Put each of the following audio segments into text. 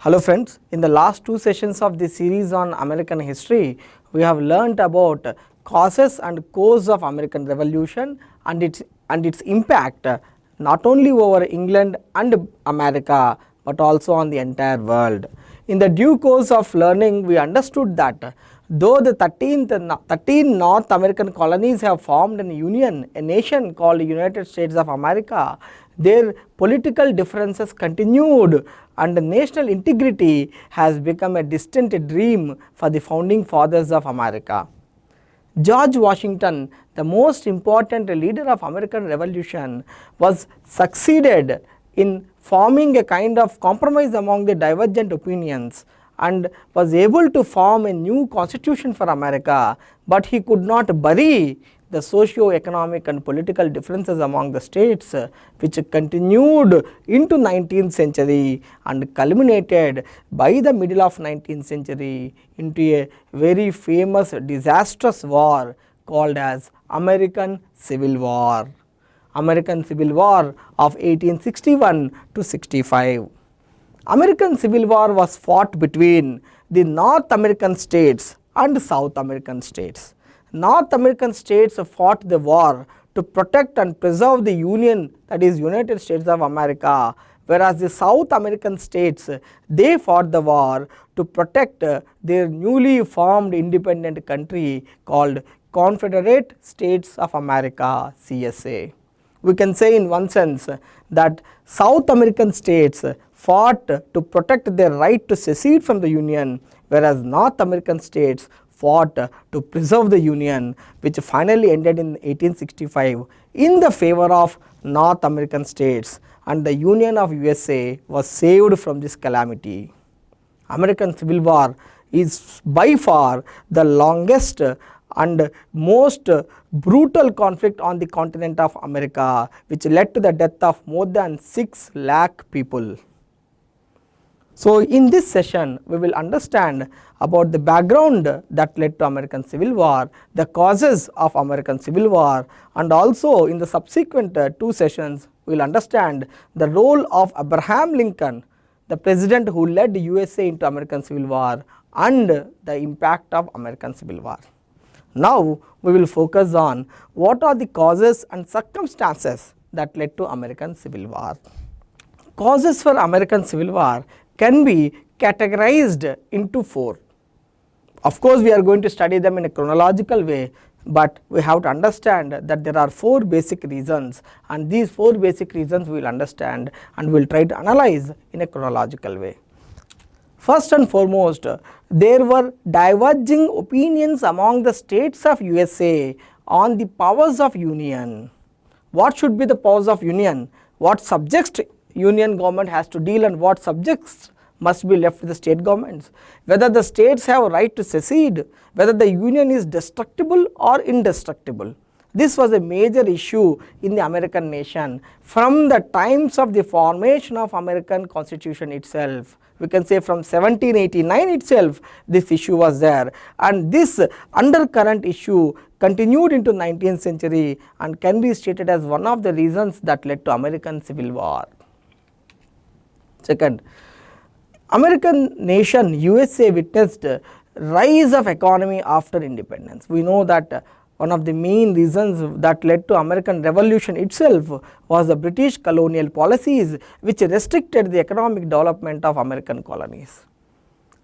Hello friends, in the last two sessions of this series on American history, we have learnt about causes and cause of American Revolution and its impact not only over England and America but also on the entire world. In the due course of learning, we understood that though the 13 North American colonies have formed a union, a nation called United States of America, their political differences continued and national integrity has become a distant dream for the founding fathers of America. George Washington, the most important leader of American Revolution, was succeeded in forming a kind of compromise among the divergent opinions and was able to form a new constitution for America, but he could not bury the socio-economic and political differences among the states, which continued into 19th century and culminated by the middle of 19th century into a very famous disastrous war called as American Civil War. American Civil War of 1861 to 65. American Civil War was fought between the North American states and South American states. North American states fought the war to protect and preserve the Union, that is United States of America, whereas the South American states, they fought the war to protect their newly formed independent country called Confederate States of America, CSA. We can say in one sense that South American states fought to protect their right to secede from the Union, whereas North American states fought to preserve the Union, which finally ended in 1865 in the favor of North American states, and the Union of USA was saved from this calamity. American Civil War is by far the longest and most brutal conflict on the continent of America, which led to the death of more than 6 lakh people. So in this session, we will understand about the background that led to American Civil War, the causes of American Civil War, and also in the subsequent two sessions, we will understand the role of Abraham Lincoln, the president who led USA into American Civil War, and the impact of American Civil War. Now we will focus on what are the causes and circumstances that led to American Civil War. Causes for American Civil War can be categorized into 4. Of course, we are going to study them in a chronological way, but we have to understand that there are 4 basic reasons, and these 4 basic reasons we will understand and we will try to analyze in a chronological way. First and foremost, there were diverging opinions among the states of USA on the powers of union. What should be the powers of union? What subjects union government has to deal and what subjects must be left to the state governments, whether the states have a right to secede, whether the union is destructible or indestructible. This was a major issue in the American nation from the times of the formation of American Constitution itself. We can say from 1789 itself this issue was there, and this undercurrent issue continued into 19th century and can be stated as one of the reasons that led to American Civil War. Second, American nation USA witnessed rise of economy after independence. We know that one of the main reasons that led to American Revolution itself was the British colonial policies which restricted the economic development of American colonies.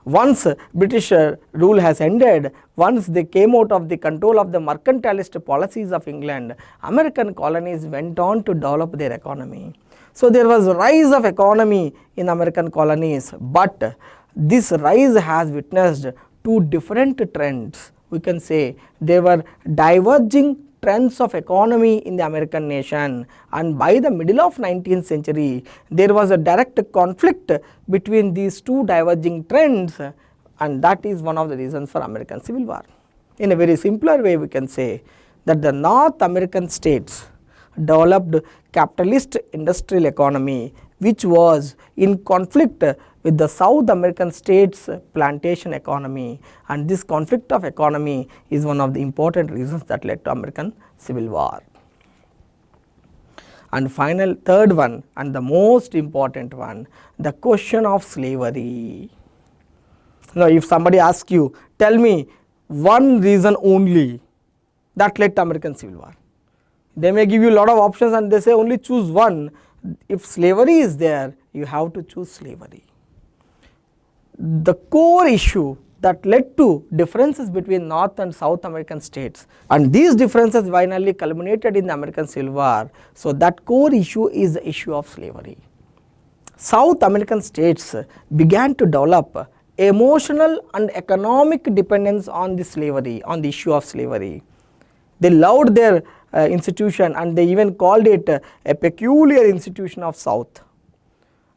Once British rule has ended, once they came out of the control of the mercantilist policies of England, American colonies went on to develop their economy. So there was a rise of economy in American colonies, but this rise has witnessed 2 different trends. We can say there were diverging trends of economy in the American nation, and by the middle of 19th century there was a direct conflict between these 2 diverging trends, and that is one of the reasons for American Civil War. In a very simpler way, we can say that the North American states developed capitalist industrial economy which was in conflict with the South American states plantation economy, and this conflict of economy is one of the important reasons that led to American Civil War. And final third one and the most important one, the question of slavery. Now, if somebody asks you, tell me one reason only that led to American Civil War, they may give you a lot of options and they say only choose one. If slavery is there, you have to choose slavery. The core issue that led to differences between North and South American states, and these differences finally culminated in the American Civil War. So, that core issue is the issue of slavery. South American states began to develop emotional and economic dependence on the slavery, on the issue of slavery. They loved their institution and they even called it a peculiar institution of South.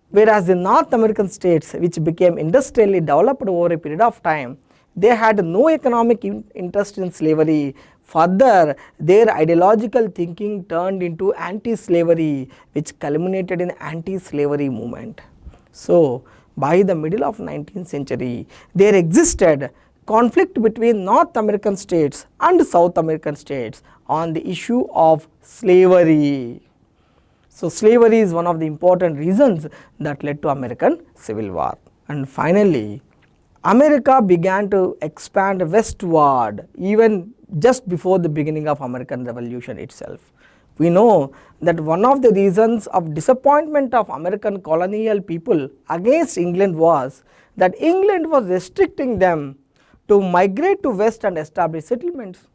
Whereas the North American states, which became industrially developed over a period of time, they had no economic interest in slavery. Further, their ideological thinking turned into anti-slavery, which culminated in anti-slavery movement. So, by the middle of 19th century, there existed conflict between North American states and South American states on the issue of slavery. So, slavery is one of the important reasons that led to American Civil War. And finally, America began to expand westward even just before the beginning of American Revolution itself. We know that one of the reasons of disappointment of American colonial people against England was that England was restricting them to migrate to west and establish settlements.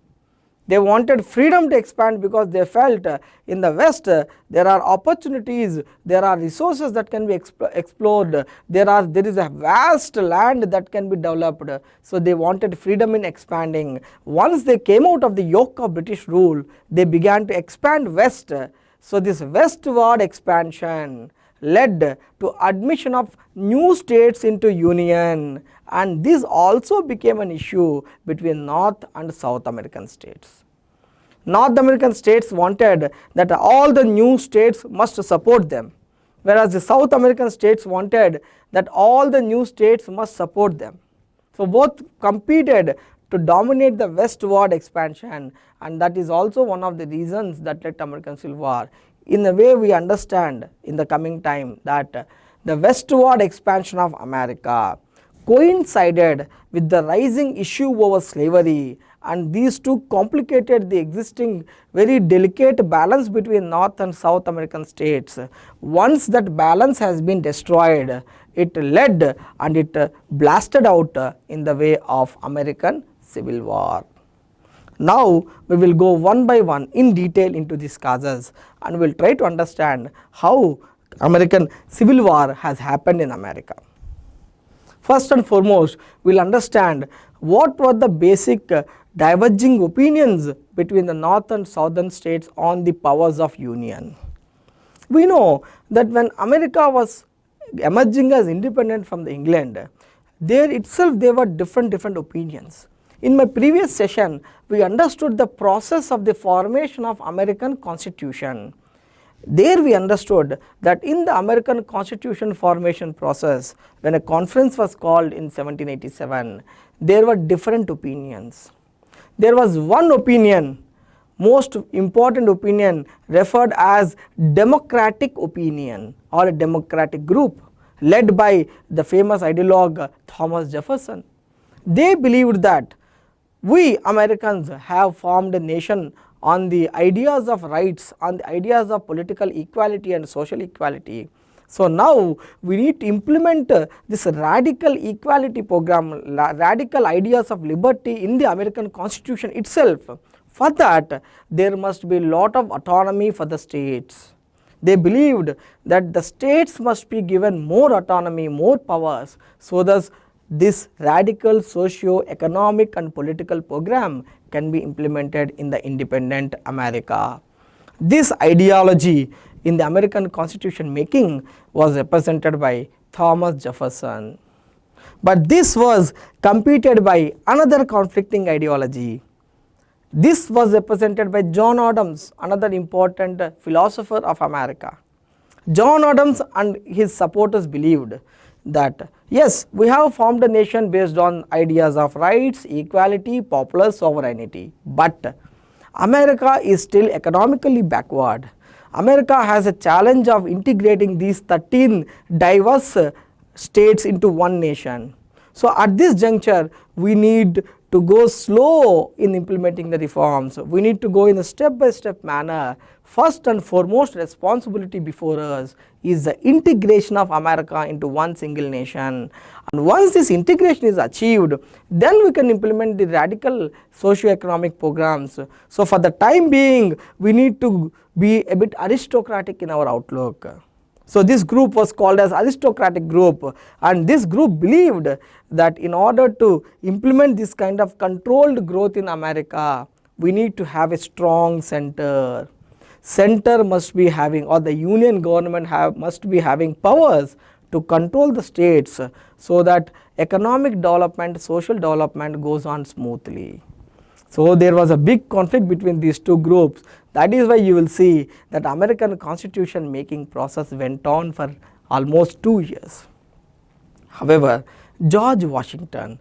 They wanted freedom to expand because they felt in the west there are opportunities, there are resources that can be explored, there is a vast land that can be developed. So, they wanted freedom in expanding. Once they came out of the yoke of British rule, they began to expand west. So, this westward expansion led to admission of new states into union, and this also became an issue between North and South American states. North American states wanted that all the new states must support them, whereas the South American states wanted that all the new states must support them. So, both competed to dominate the westward expansion, and that is also one of the reasons that led to American Civil War. In a way, we understand in the coming time that the westward expansion of America coincided with the rising issue over slavery, and these two complicated the existing very delicate balance between North and South American states. Once that balance has been destroyed, it led and it blasted out in the way of American Civil War. Now, we will go one by one in detail into these causes and we will try to understand how American Civil War has happened in America. First and foremost, we will understand what were the basic diverging opinions between the North and Southern states on the powers of union. We know that when America was emerging as independent from the England, there itself there were different opinions. In my previous session, we understood the process of the formation of American Constitution. There we understood that in the American Constitution formation process, when a conference was called in 1787, there were different opinions. There was one opinion, most important opinion, referred as democratic opinion or a democratic group led by the famous ideologue Thomas Jefferson. They believed that we Americans have formed a nation on the ideas of rights, on the ideas of political equality and social equality. So, now we need to implement this radical equality program, radical ideas of liberty in the American Constitution itself. For that, there must be a lot of autonomy for the states. They believed that the states must be given more autonomy, more powers, so that this radical socio-economic and political program can be implemented in the independent America. This ideology in the American Constitution making was represented by Thomas Jefferson. But this was competed by another conflicting ideology. This was represented by John Adams, another important philosopher of America. John Adams and his supporters believed that yes, we have formed a nation based on ideas of rights, equality, popular sovereignty, but America is still economically backward. America has a challenge of integrating these 13 diverse states into one nation. So at this juncture, we need to go slow in implementing the reforms. We need to go in a step-by-step manner. First and foremost responsibility before us is the integration of America into one single nation. And once this integration is achieved, then we can implement the radical socio-economic programs. So for the time being, we need to be a bit aristocratic in our outlook. So this group was called as aristocratic group, and this group believed that in order to implement this kind of controlled growth in America, we need to have a strong center. Center must be having, or the union government must be having powers to control the states so that economic development, social development goes on smoothly. So there was a big conflict between these two groups. That is why you will see that American Constitution making process went on for almost 2 years. However, George Washington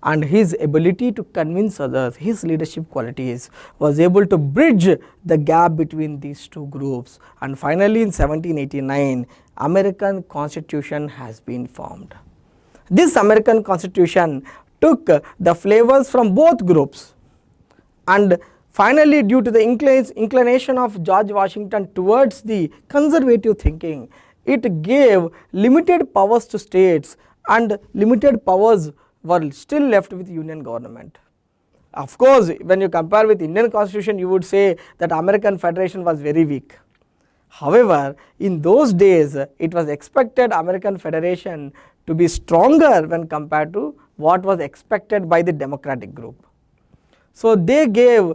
and his ability to convince others, his leadership qualities, was able to bridge the gap between these two groups, and finally in 1789, American Constitution has been formed. This American Constitution took the flavors from both groups, and finally, due to the inclination of George Washington towards the conservative thinking, it gave limited powers to states, and limited powers were still left with union government. Of course, when you compare with Indian Constitution, you would say that American Federation was very weak. However, in those days, it was expected American Federation to be stronger when compared to what was expected by the Democratic group. So they gave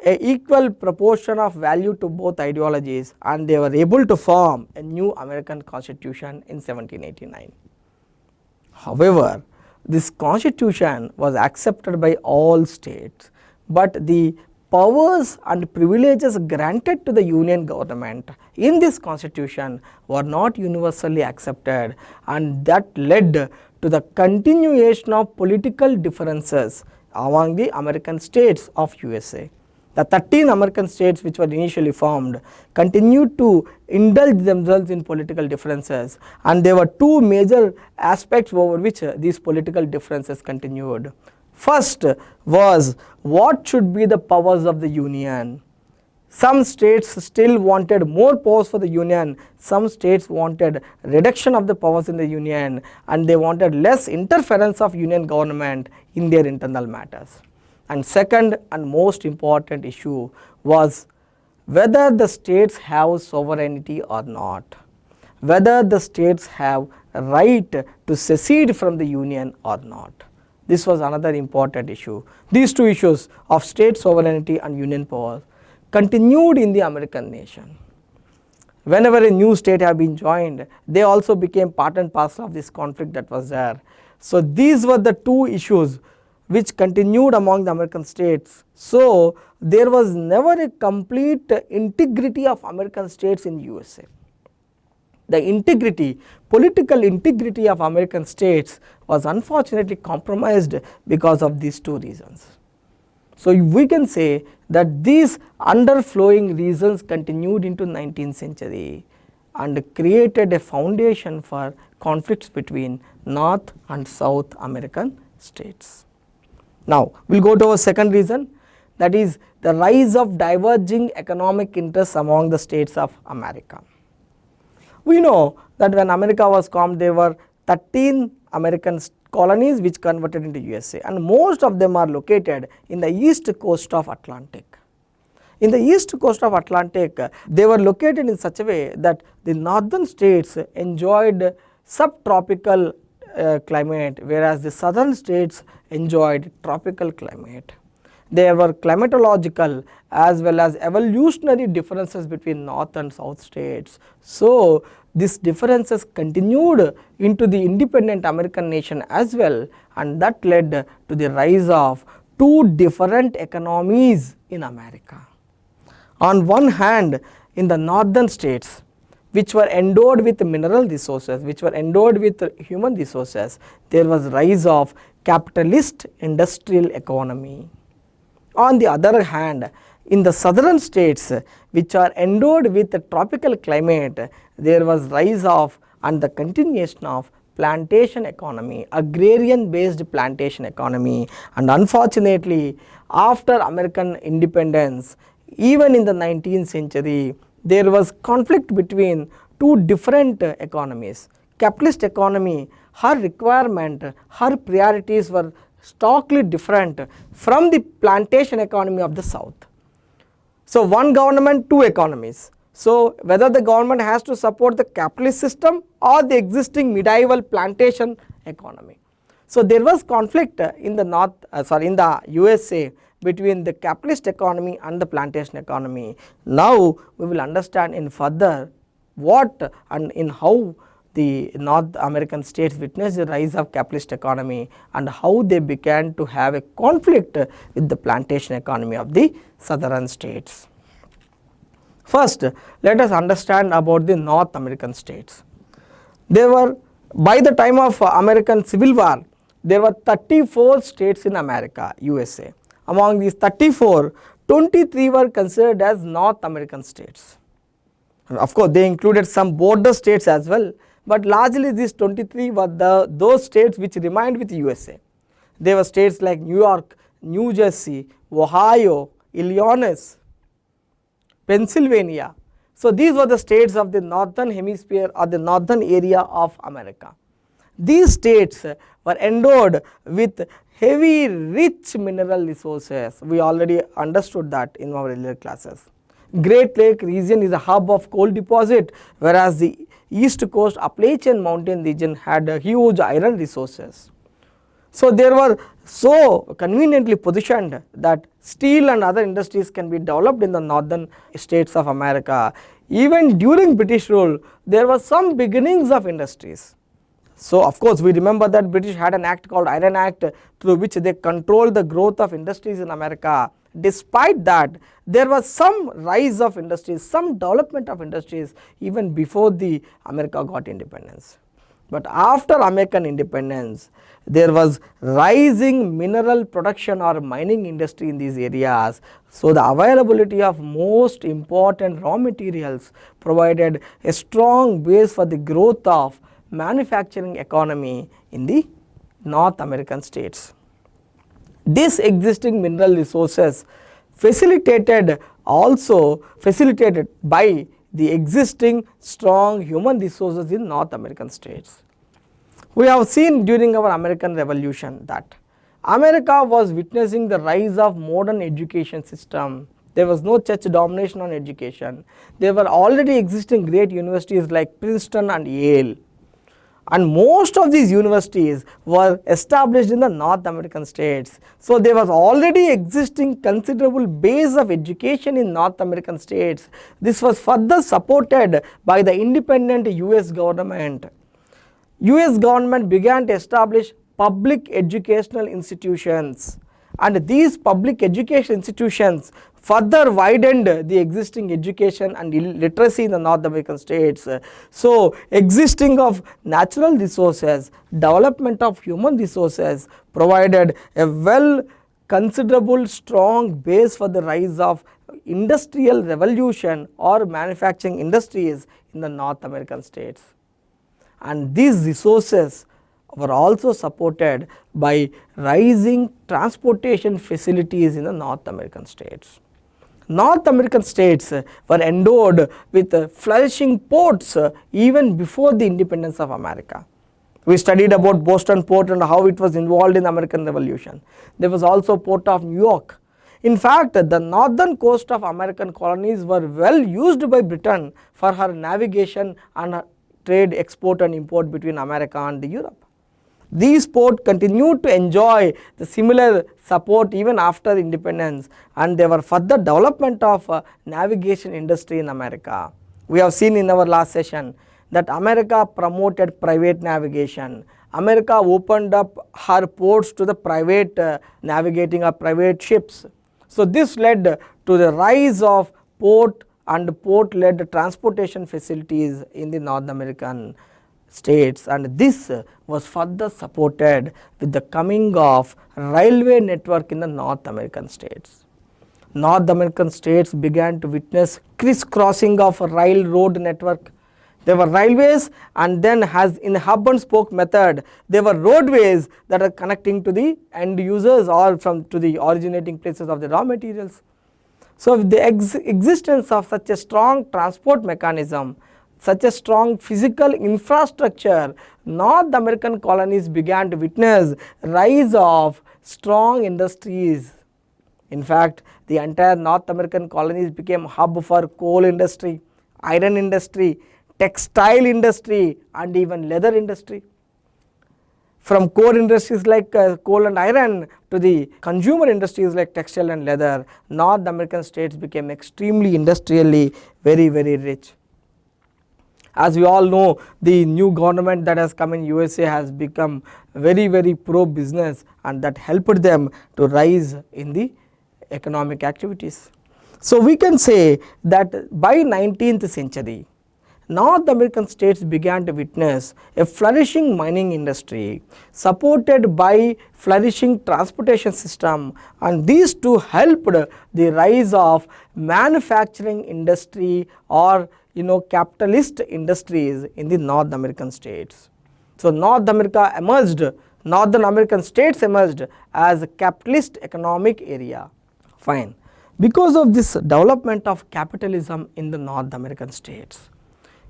an equal proportion of value to both ideologies, and they were able to form a new American Constitution in 1789. However, this Constitution was accepted by all states, but the powers and privileges granted to the union government in this Constitution were not universally accepted, and that led to the continuation of political differences among the American states of USA. The 13 American states which were initially formed continued to indulge themselves in political differences, and there were two major aspects over which these political differences continued. First was what should be the powers of the union. Some states still wanted more powers for the union, some states wanted reduction of the powers in the union, and they wanted less interference of union government in their internal matters. And second and most important issue was whether the states have sovereignty or not, whether the states have a right to secede from the union or not. This was another important issue. These two issues of state sovereignty and union power continued in the American nation. Whenever a new state have been joined, they also became part and parcel of this conflict that was there. So these were the two issues which continued among the American states. So there was never a complete integrity of American states in USA. The integrity, political integrity of American states was unfortunately compromised because of these two reasons. So we can say that these underflowing reasons continued into 19th century and created a foundation for conflicts between North and South American states. Now we will go to our second reason, that is the rise of diverging economic interests among the states of America. We know that when America was formed, there were 13 American colonies which converted into USA, and most of them are located in the east coast of Atlantic. In the east coast of Atlantic, they were located in such a way that the northern states enjoyed subtropical climate, whereas the southern states enjoyed tropical climate. There were climatological as well as evolutionary differences between north and south states. So these differences continued into the independent American nation as well, and that led to the rise of two different economies in America. On one hand, in the northern states, which were endowed with mineral resources, which were endowed with human resources, there was rise of capitalist industrial economy. On the other hand, in the southern states which are endowed with a tropical climate, there was rise of and the continuation of plantation economy, agrarian based plantation economy, and unfortunately after American independence, even in the 19th century, there was conflict between two different economies. Capitalist economy, her requirement, her priorities were starkly different from the plantation economy of the south. So, one government, two economies. So, whether the government has to support the capitalist system or the existing medieval plantation economy. So, there was conflict in the in the USA between the capitalist economy and the plantation economy. Now, we will understand in further what and in how the North American states witnessed the rise of capitalist economy and how they began to have a conflict with the plantation economy of the southern states. First, let us understand about the North American states. There were, by the time of American Civil War, there were 34 states in America, USA. Among these 34, 23 were considered as North American states. Of course, they included some border states as well, but largely these 23 were those states which remained with USA. They were states like New York, New Jersey, Ohio, Illinois, Pennsylvania. So, these were the states of the northern hemisphere or the northern area of America. These states were endowed with heavy rich mineral resources. We already understood that in our earlier classes. Great Lake region is a hub of coal deposit, whereas the East Coast Appalachian mountain region had huge iron resources. So, they were so conveniently positioned that steel and other industries can be developed in the northern states of America. Even during British rule, there were some beginnings of industries. So, of course, we remember that British had an act called Iron Act through which they controlled the growth of industries in America. Despite that, there was some rise of industries, some development of industries even before the America got independence. But after American independence, there was rising mineral production or mining industry in these areas. So, the availability of most important raw materials provided a strong base for the growth of manufacturing economy in the North American states. This existing mineral resources facilitated by the existing strong human resources in North American states. We have seen during our American Revolution that America was witnessing the rise of modern education system. There was no church domination on education. There were already existing great universities like Princeton and Yale. And most of these universities were established in the North American states. So, there was already existing considerable base of education in North American states. This was further supported by the independent US government. US government began to establish public educational institutions, and these public education institutions further widened the existing education and literacy in the North American states. So, existing of natural resources, development of human resources provided a considerable strong base for the rise of industrial revolution or manufacturing industries in the North American states. And these resources were also supported by rising transportation facilities in the North American states. North American states were endowed with flourishing ports even before the independence of America. We studied about Boston Port and how it was involved in the American Revolution. There was also Port of New York. In fact, the northern coast of American colonies were well used by Britain for her navigation and trade, export and import between America and Europe. These ports continued to enjoy the similar support even after independence, and there were further development of navigation industry in America. We have seen in our last session that America promoted private navigation. America opened up her ports to the private navigating of private ships. So, this led to the rise of port and port-led transportation facilities in the North American states, and this was further supported with the coming of railway network in the North American states. North American states began to witness crisscrossing of a railroad network. There were railways, and then as in the hub and spoke method, there were roadways that are connecting to the end users or from to the originating places of the raw materials. So, with the existence of such a strong transport mechanism, such a strong physical infrastructure, North American colonies began to witness rise of strong industries. In fact, the entire North American colonies became hub for coal industry, iron industry, textile industry, and even leather industry. From core industries like coal and iron to the consumer industries like textile and leather, North American states became extremely industrially very rich. As we all know, the new government that has come in USA has become very pro business, and that helped them to rise in the economic activities. So, we can say that by 19th century, North American states began to witness a flourishing mining industry supported by flourishing transportation system, and these two helped the rise of manufacturing industry or capitalist industries in the North American states. So, Northern American states emerged as a capitalist economic area. Fine. Because of this development of capitalism in the North American states,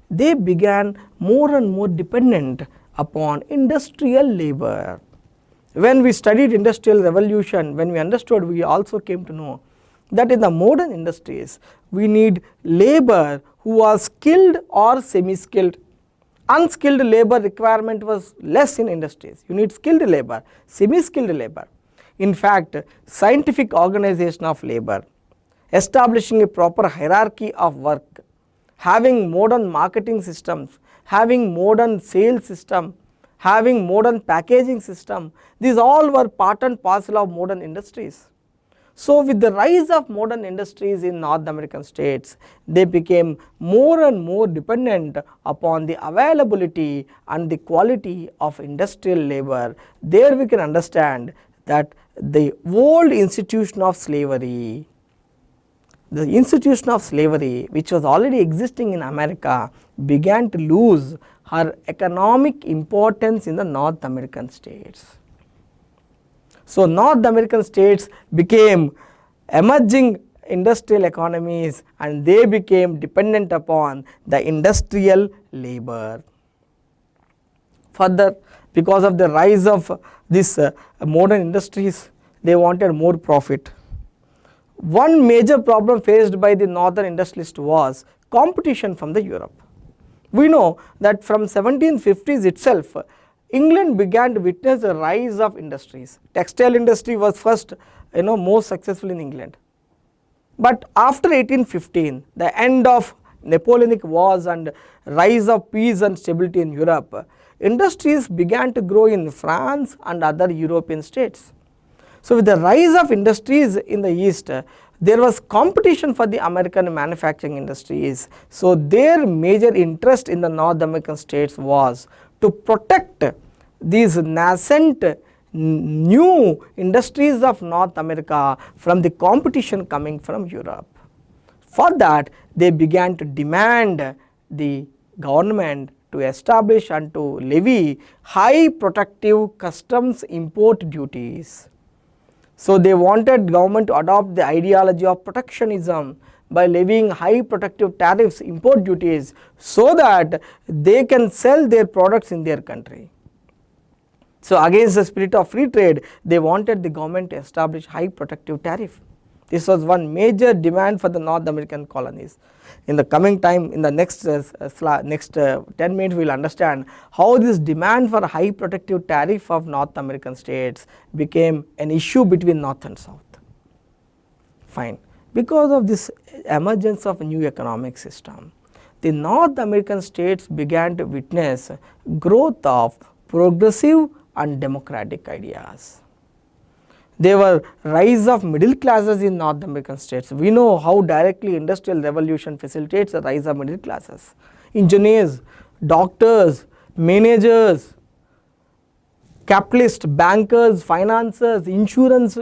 they began more and more dependent upon industrial labor. When we studied industrial revolution, when we understood, we also came to know that in the modern industries, we need labor who are skilled or semi-skilled. Unskilled labor requirement was less in industries. You need skilled labor, semi-skilled labor. In fact, scientific organization of labor, establishing a proper hierarchy of work, having modern marketing systems, having modern sales system, having modern packaging system, these all were part and parcel of modern industries. So, with the rise of modern industries in North American states, they became more and more dependent upon the availability and the quality of industrial labor. There we can understand that the old institution of slavery, which was already existing in America, began to lose her economic importance in the North American states. So, North American states became emerging industrial economies, and they became dependent upon the industrial labor. Further, because of the rise of this modern industries, they wanted more profit. One major problem faced by the northern industrialists was competition from the Europe. We know that from 1750s itself, England began to witness the rise of industries. Textile industry was first most successful in England. But after 1815, the end of Napoleonic wars and rise of peace and stability in Europe, industries began to grow in France and other European states. So, with the rise of industries in the East, there was competition for the American manufacturing industries. So, their major interest in the North American states was to protect these nascent new industries of North America from the competition coming from Europe. For that, they began to demand the government to establish and to levy high protective customs import duties. So, they wanted government to adopt the ideology of protectionism by levying high protective tariffs, import duties, so that they can sell their products in their country. So, against the spirit of free trade, they wanted the government to establish high protective tariff. This was one major demand for the North American colonies. In the coming time, in the next 10 minutes, we will understand how this demand for high protective tariff of North American states became an issue between North and South. Fine. Because of this emergence of a new economic system, the North American states began to witness growth of progressive and democratic ideas. There were rise of middle classes in North American states. We know how directly industrial revolution facilitates the rise of middle classes. Engineers, doctors, managers, capitalists, bankers, financiers, insurance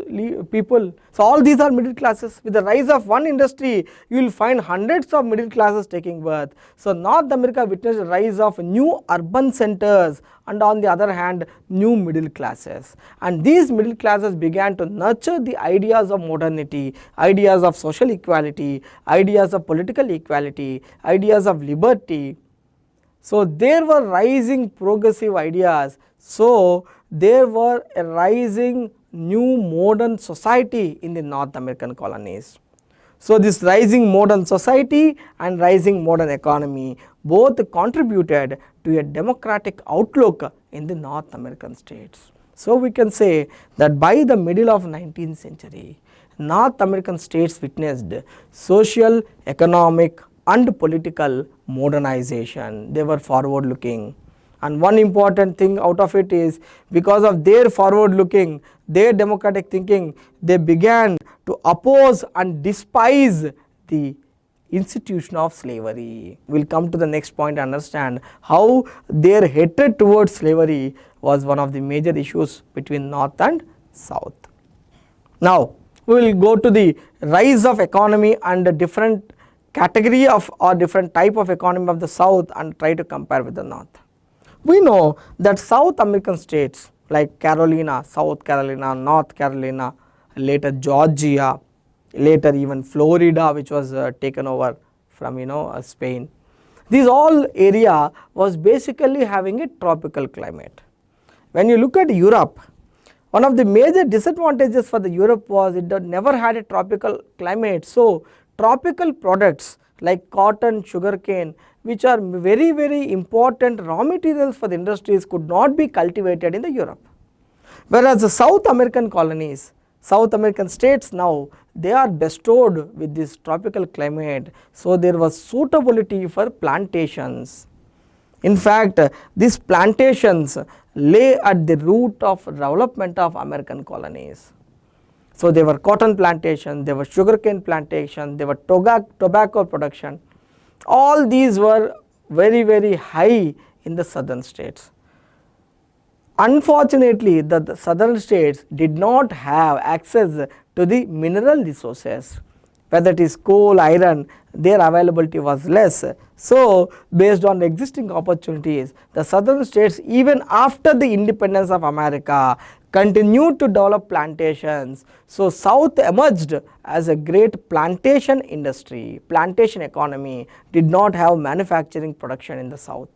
people. So all these are middle classes. With the rise of one industry, you will find hundreds of middle classes taking birth. So North America witnessed the rise of new urban centers and on the other hand new middle classes. And these middle classes began to nurture the ideas of modernity, ideas of social equality, ideas of political equality, ideas of liberty. So there were rising progressive ideas. So there were a rising new modern society in the North American colonies. So this rising modern society and rising modern economy both contributed to a democratic outlook in the North American states. So we can say that by the middle of 19th century, North American states witnessed social, economic and political modernization. They were forward looking. And one important thing out of it is, because of their forward looking, their democratic thinking, they began to oppose and despise the institution of slavery. We will come to the next point and understand how their hatred towards slavery was one of the major issues between North and South. Now we will go to the rise of economy and the different category of or different type of economy of the South and try to compare with the North. We know that South American states like Carolina, South Carolina, North Carolina, later Georgia, later even Florida, which was taken over from Spain. These all area was basically having a tropical climate. When you look at Europe, one of the major disadvantages for the Europe was it never had a tropical climate. So tropical products like cotton, sugarcane, which are very, very important raw materials for the industries, could not be cultivated in the Europe. Whereas the South American colonies, South American states now, they are bestowed with this tropical climate. So there was suitability for plantations. In fact, these plantations lay at the root of development of American colonies. So there were cotton plantations, there were sugarcane plantations, there were tobacco production. All these were very, very high in the southern states. Unfortunately, the southern states did not have access to the mineral resources, whether it is coal, iron, their availability was less. So based on the existing opportunities, the southern states, even after the independence of America, continued to develop plantations. So South emerged as a great plantation industry, plantation economy, did not have manufacturing production in the South.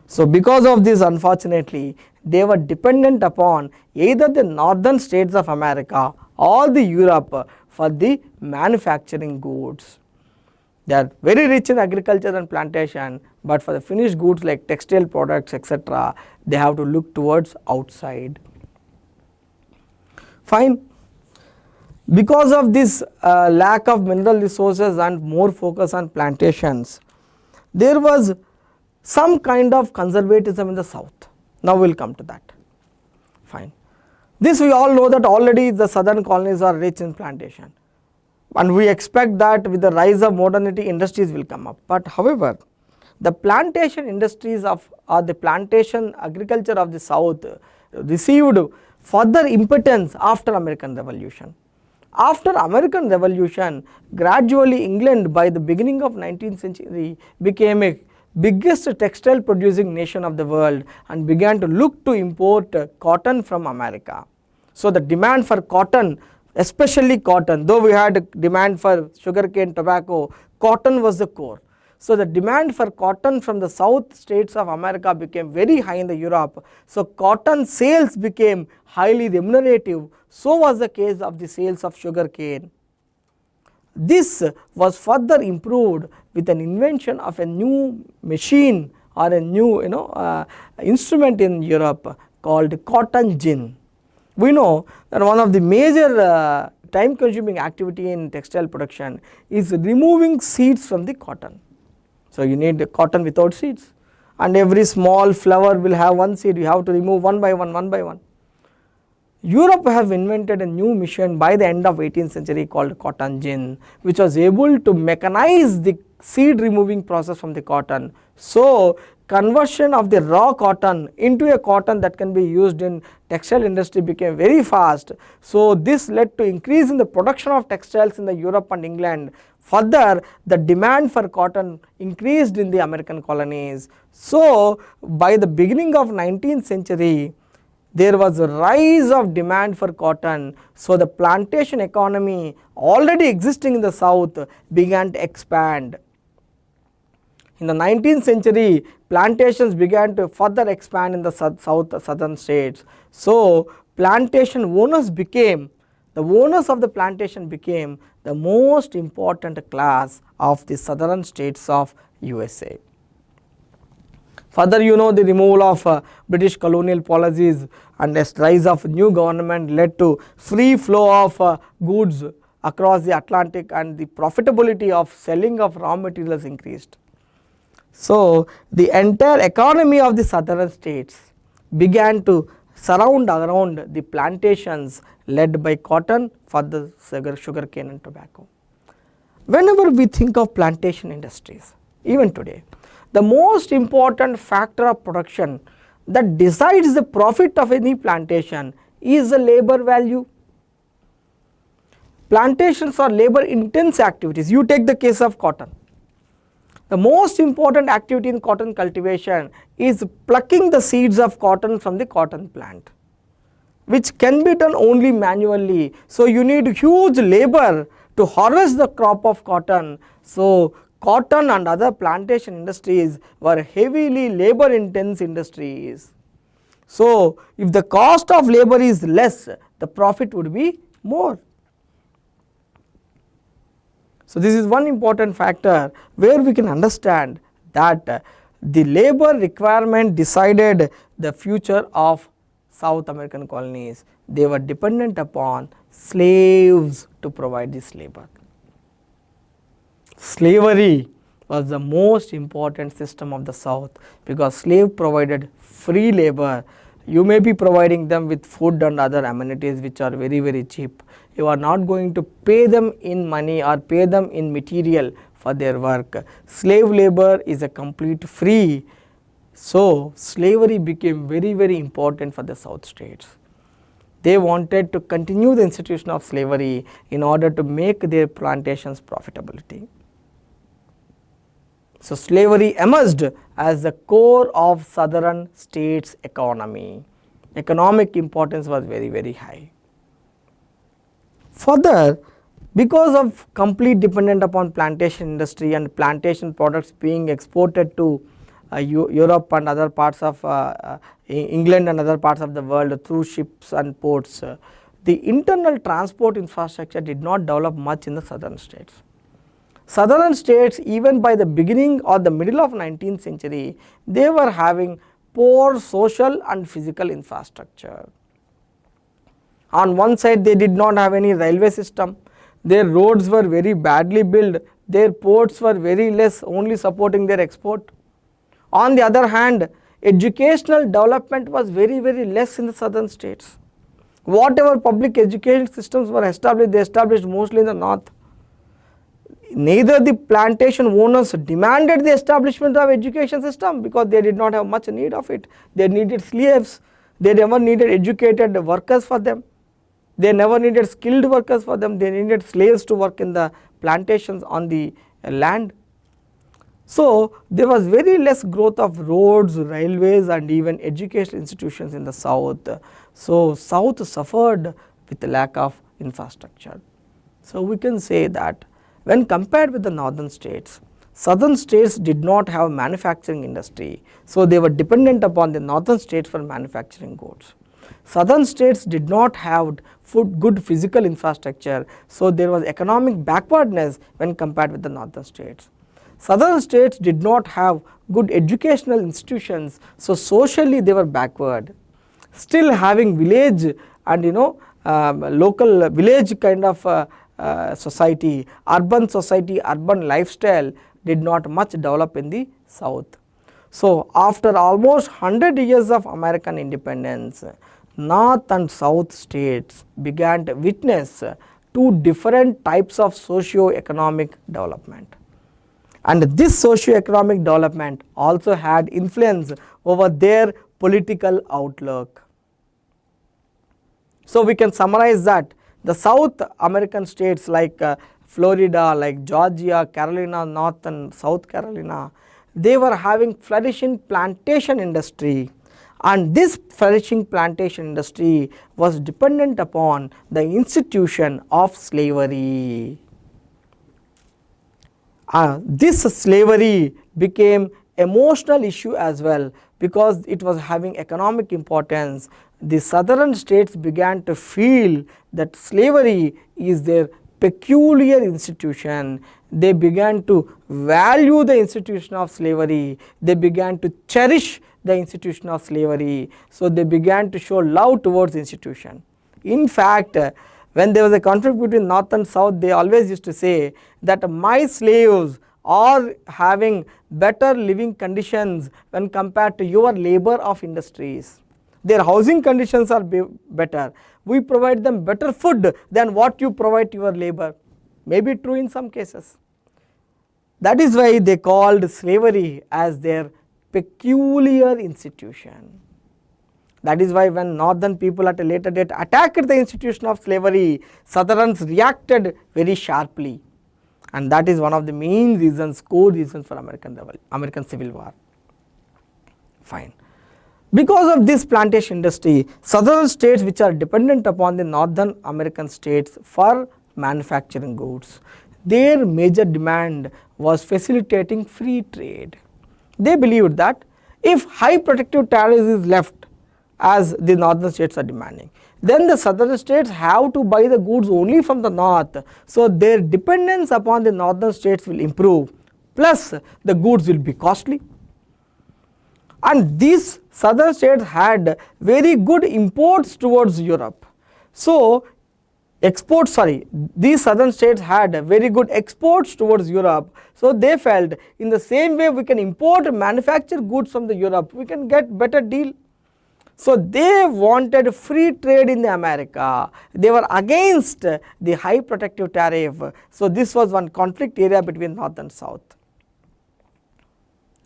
So because of this, unfortunately, they were dependent upon either the northern states of America or the Europe for the manufacturing goods. They are very rich in agriculture and plantation, but for the finished goods like textile products, etc., they have to look towards outside. Fine. Because of this lack of mineral resources and more focus on plantations, there was some kind of conservatism in the South. Now we will come to that. Fine. This we all know that already the southern colonies are rich in plantation, and we expect that with the rise of modernity, industries will come up. But however, the plantation industries or the plantation agriculture of the South received further impotence after American Revolution. After American Revolution, gradually England by the beginning of 19th century became a biggest textile producing nation of the world and began to look to import cotton from America. So the demand for cotton, especially cotton, though we had demand for sugarcane, tobacco, cotton was the core. So the demand for cotton from the south states of America became very high in the Europe. So cotton sales became highly remunerative. So was the case of the sales of sugarcane. This was further improved with an invention of a new machine or a new instrument in Europe called cotton gin. We know that one of the major time consuming activity in textile production is removing seeds from the cotton. So you need cotton without seeds, and every small flower will have one seed. You have to remove one by one, one by one. Europe have invented a new machine by the end of 18th century called cotton gin, which was able to mechanize the seed removing process from the cotton. So conversion of the raw cotton into a cotton that can be used in textile industry became very fast. So, this led to increase in the production of textiles in the Europe and England. Further, the demand for cotton increased in the American colonies. So, by the beginning of 19th century, there was a rise of demand for cotton. So, the plantation economy already existing in the south began to expand. In the 19th century, plantations began to further expand in the southern states. So, plantation owners became, the owners of the plantation became the most important class of the southern states of USA. Further, you know, the removal of British colonial policies and the rise of new government led to free flow of goods across the Atlantic, and the profitability of selling of raw materials increased. So, the entire economy of the southern states began to surround around the plantations led by cotton for the sugar cane and tobacco. Whenever we think of plantation industries, even today, the most important factor of production that decides the profit of any plantation is the labor value. Plantations are labor intense activities. You take the case of cotton. The most important activity in cotton cultivation is plucking the seeds of cotton from the cotton plant, which can be done only manually. So, you need huge labor to harvest the crop of cotton. So, cotton and other plantation industries were heavily labor intense industries. So, if the cost of labor is less, the profit would be more. So, this is one important factor where we can understand that the labor requirement decided the future of South American colonies. They were dependent upon slaves to provide this labor. Slavery was the most important system of the South, because slave provided free labor. You may be providing them with food and other amenities which are very cheap. You are not going to pay them in money or pay them in material for their work. Slave labor is a complete free. So, slavery became very important for the South states. They wanted to continue the institution of slavery in order to make their plantations profitability. So, slavery emerged as the core of southern states economy. Economic importance was very high. Further, because of complete dependent upon plantation industry and plantation products being exported to Europe and other parts of England and other parts of the world through ships and ports, the internal transport infrastructure did not develop much in the southern states. Southern states, even by the beginning or the middle of 19th century, they were having poor social and physical infrastructure. On one side, they did not have any railway system, their roads were very badly built, their ports were very less, only supporting their export. On the other hand, educational development was very less in the southern states. Whatever public education systems were established, they established mostly in the north. Neither the plantation owners demanded the establishment of education system, because they did not have much need of it. They needed slaves, they never needed educated workers for them, they never needed skilled workers for them, they needed slaves to work in the plantations on the land. So, there was very less growth of roads, railways and even educational institutions in the south. So, south suffered with the lack of infrastructure. So, we can say that when compared with the northern states, southern states did not have manufacturing industry. So, they were dependent upon the northern states for manufacturing goods. Southern states did not have good physical infrastructure. So, there was economic backwardness when compared with the northern states. Southern states did not have good educational institutions. So, socially they were backward. Still having village and local village kind of society, urban lifestyle did not much develop in the south. So, after almost 100 years of American independence, north and south states began to witness two different types of socio-economic development. and this socio-economic development also had influence over their political outlook. So, we can summarize that the South American states like Florida, like Georgia, Carolina North and South Carolina, they were having flourishing plantation industry, and this flourishing plantation industry was dependent upon the institution of slavery. This slavery became emotional issue as well, because it was having economic importance. The southern states began to feel that slavery is their peculiar institution. They began to value the institution of slavery, they began to cherish the institution of slavery. So, they began to show love towards the institution. In fact, when there was a conflict between North and South, they always used to say that my slaves are having better living conditions when compared to your labor of industries. Their housing conditions are better. We provide them better food than what you provide to your labor. Maybe true in some cases. That is why they called slavery as their peculiar institution. That is why when northern people at a later date attacked the institution of slavery, southerns reacted very sharply, and that is one of the main reasons, core reasons for American Civil War. Fine. Because of this plantation industry, southern states which are dependent upon the northern American states for manufacturing goods, their major demand was facilitating free trade. They believed that if high protective tariffs is left as the northern states are demanding, then the southern states have to buy the goods only from the north. So, their dependence upon the northern states will improve, plus the goods will be costly. And these southern states had very good imports towards Europe. So, these southern states had very good exports towards Europe. So, they felt in the same way we can import manufactured goods from the Europe, we can get better deal. So, they wanted free trade in the America. They were against the high protective tariff. So, this was one conflict area between North and South.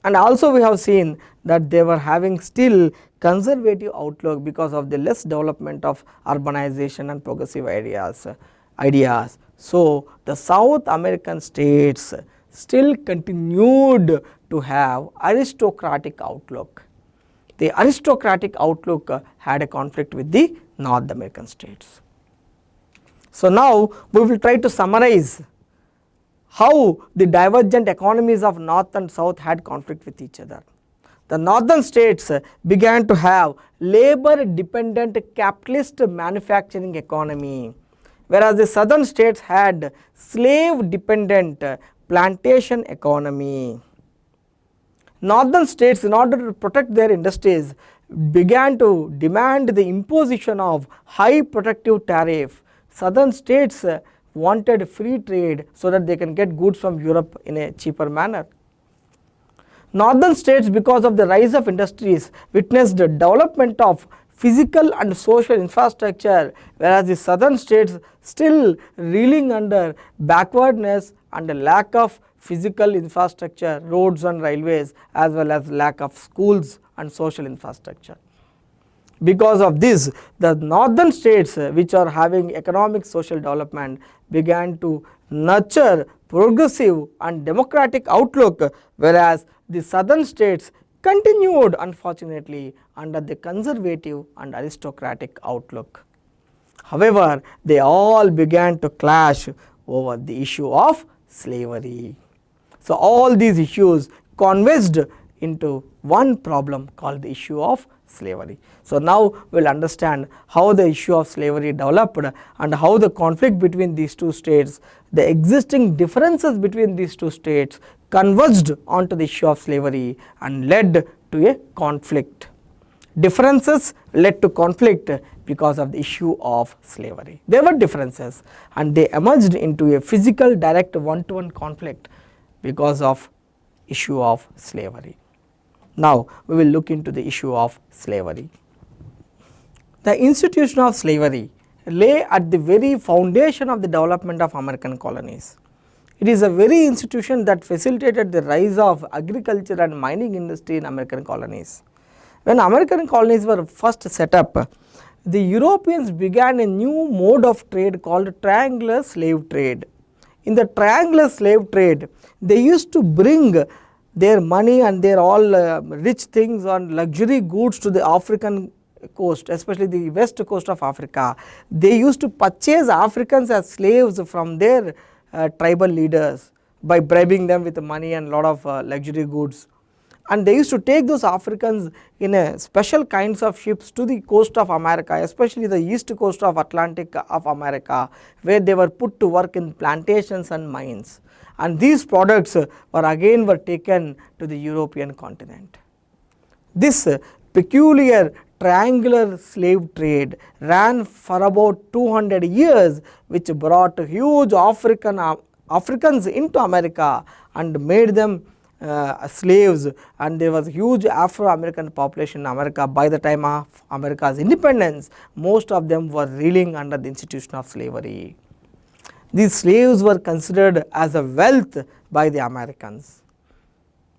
And also we have seen that they were having still conservative outlook because of the less development of urbanization and progressive ideas. So, the South American states still continued to have aristocratic outlook. The aristocratic outlook had a conflict with the North American states. So, now we will try to summarize how the divergent economies of North and South had conflict with each other. The northern states began to have labor dependent capitalist manufacturing economy, whereas the southern states had slave dependent plantation economy. Northern states, in order to protect their industries, began to demand the imposition of high protective tariff. Southern states wanted free trade so that they can get goods from Europe in a cheaper manner. Northern states, because of the rise of industries, witnessed the development of physical and social infrastructure, whereas the southern states still reeling under backwardness and a lack of physical infrastructure, roads and railways, as well as lack of schools and social infrastructure. Because of this, the northern states which are having economic social development began to nurture progressive and democratic outlook, whereas the southern states continued unfortunately under the conservative and aristocratic outlook. However, they all began to clash over the issue of slavery. So, all these issues converged into one problem called the issue of slavery. So, now we will understand how the issue of slavery developed and how the conflict between these two states, the existing differences between these two states converged onto the issue of slavery and led to a conflict. Differences led to conflict because of the issue of slavery. There were differences and they emerged into a physical direct one-to-one conflict because of issue of slavery. Now, we will look into the issue of slavery. The institution of slavery lay at the very foundation of the development of American colonies. It is a very institution that facilitated the rise of agriculture and mining industry in American colonies. When American colonies were first set up, the Europeans began a new mode of trade called triangular slave trade. In the triangular slave trade, they used to bring their money and their all rich things on luxury goods to the African coast, especially the west coast of Africa. They used to purchase Africans as slaves from their tribal leaders by bribing them with money and lot of luxury goods, and they used to take those Africans in a special kinds of ships to the coast of America, especially the east coast of Atlantic of America, where they were put to work in plantations and mines, and these products were taken to the European continent. This peculiar triangular slave trade ran for about 200 years, which brought huge Africans into America and made them slaves, and there was huge Afro-American population in America. By the time of America's independence, most of them were reeling under the institution of slavery. These slaves were considered as a wealth by the Americans.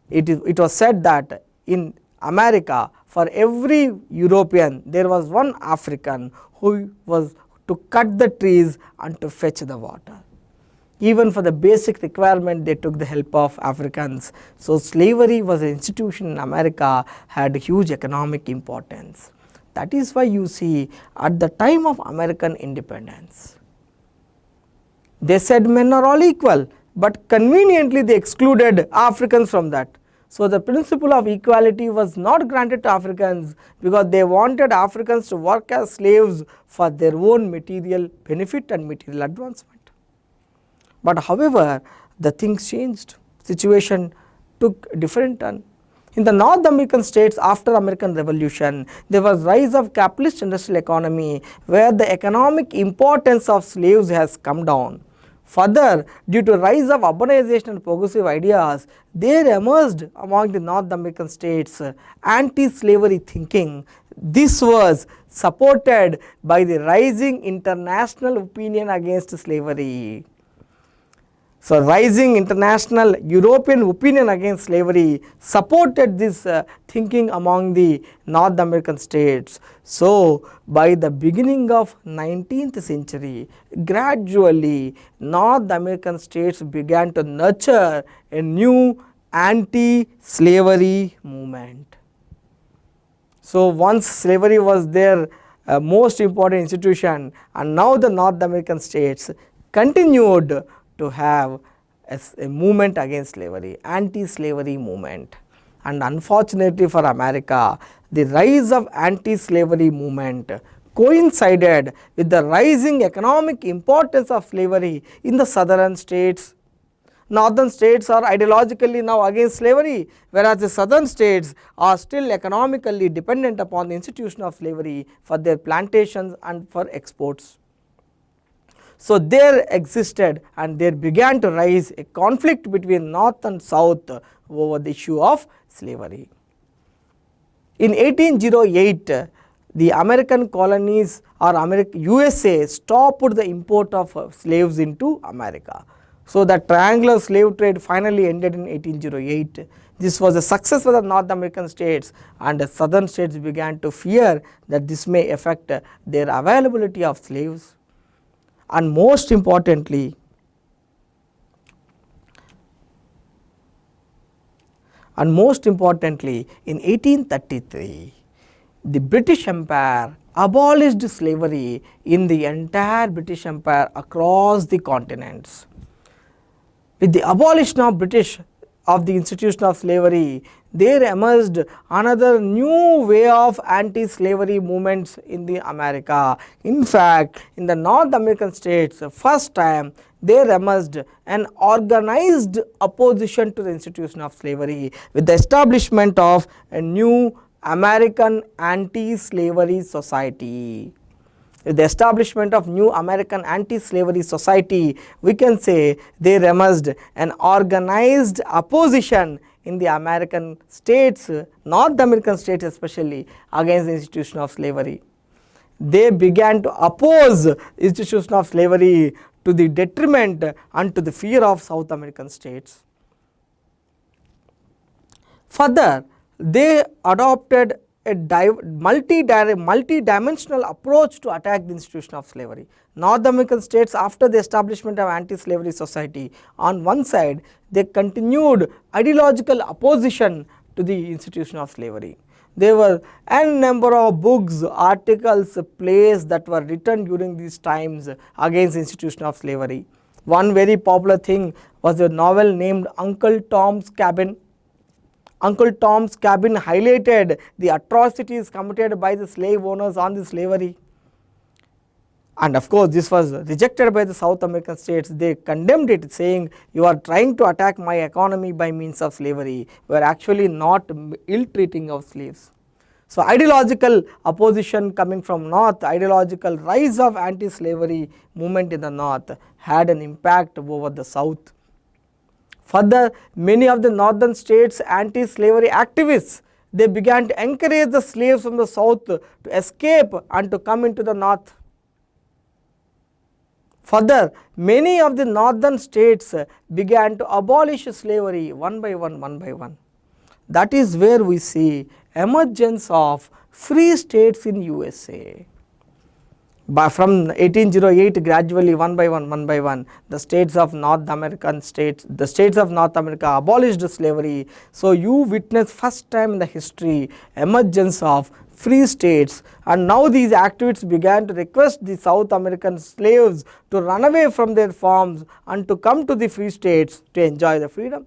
It was said that in America, for every European, there was one African who was to cut the trees and to fetch the water. Even for the basic requirement, they took the help of Africans. So slavery was an institution in America, had huge economic importance. That is why you see at the time of American independence, they said men are all equal, but conveniently they excluded Africans from that. So the principle of equality was not granted to Africans because they wanted Africans to work as slaves for their own material benefit and material advancement. But however, the things changed, situation took a different turn. In the North American states after American Revolution, there was rise of capitalist industrial economy where the economic importance of slaves has come down. Further, due to rise of urbanization and progressive ideas, there emerged among the North American states anti-slavery thinking. This was supported by the rising international opinion against slavery. So rising international European opinion against slavery supported this thinking among the North American states. So by the beginning of 19th century, gradually North American states began to nurture a new anti-slavery movement. So once slavery was their most important institution, and now the North American states continued to have a movement against slavery, anti-slavery movement. And unfortunately for America, the rise of anti-slavery movement coincided with the rising economic importance of slavery in the southern states. Northern states are ideologically now against slavery, whereas the southern states are still economically dependent upon the institution of slavery for their plantations and for exports. So there existed and there began to rise a conflict between North and South over the issue of slavery. In 1808, the American colonies or USA stopped the import of slaves into America. So the triangular slave trade finally ended in 1808. This was a success for the North American states, and the southern states began to fear that this may affect their availability of slaves. And most importantly, in 1833, the British Empire abolished slavery in the entire British Empire across the continents. With the abolition of the institution of slavery, there emerged another new way of anti-slavery movements in the America. In fact, in the North American states, first time there emerged an organized opposition to the institution of slavery with the establishment of a new American Anti-Slavery Society. With the establishment of new American Anti-Slavery Society, we can say there emerged an organized opposition in the American states, North American states especially, against the institution of slavery. They began to oppose institution of slavery to the detriment and to the fear of South American states. Further, they adopted a multi-dimensional approach to attack the institution of slavery. North American states, after the establishment of anti-slavery society, on one side they continued ideological opposition to the institution of slavery. There were n number of books, articles, plays that were written during these times against the institution of slavery. One very popular thing was a novel named Uncle Tom's Cabin. Uncle Tom's Cabin highlighted the atrocities committed by the slave owners on the slavery. And of course, this was rejected by the South American states. They condemned it, saying, you are trying to attack my economy by means of slavery. We are actually not ill-treating of slaves. So, ideological opposition coming from North, ideological rise of anti-slavery movement in the North had an impact over the South. Further, many of the northern states anti-slavery activists, they began to encourage the slaves from the South to escape and to come into the North. Further, many of the northern states began to abolish slavery one by one. That is where we see emergence of free states in USA. From 1808, gradually one by one, the states of North America abolished slavery. So, you witness first time in the history emergence of free states, and now these activists began to request the South American slaves to run away from their farms and to come to the free states to enjoy the freedom.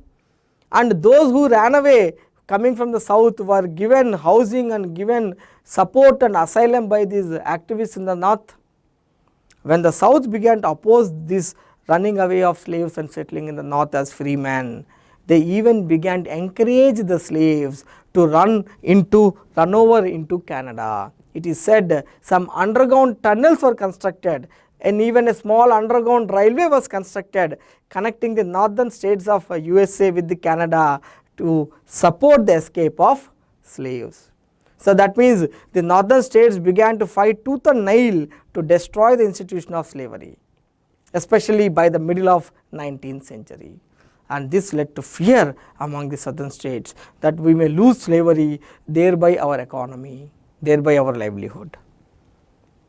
And those who ran away coming from the South were given housing and given support and asylum by these activists in the North. When the South began to oppose this running away of slaves and settling in the North as free men, they even began to encourage the slaves to run over into Canada. It is said some underground tunnels were constructed, and even a small underground railway was constructed connecting the northern states of USA with the Canada to support the escape of slaves. So, that means the northern states began to fight tooth and nail to destroy the institution of slavery, especially by the middle of 19th century. And this led to fear among the southern states that we may lose slavery, thereby our economy, thereby our livelihood.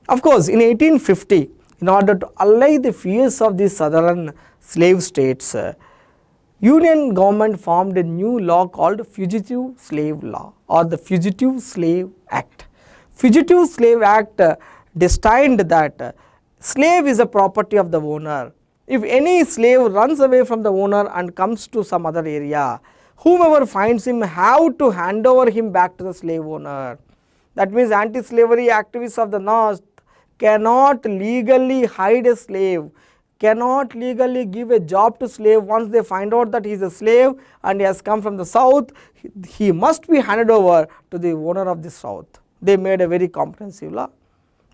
Of course, in 1850, in order to allay the fears of the southern slave states, Union government formed a new law called Fugitive Slave Law or the Fugitive Slave Act. Fugitive Slave Act destined that slave is a property of the owner. If any slave runs away from the owner and comes to some other area, whomever finds him have to hand over him back to the slave owner. That means anti-slavery activists of the North cannot legally hide a slave, cannot legally give a job to slave. Once they find out that he is a slave and he has come from the South, he must be handed over to the owner of the South. They made a very comprehensive law.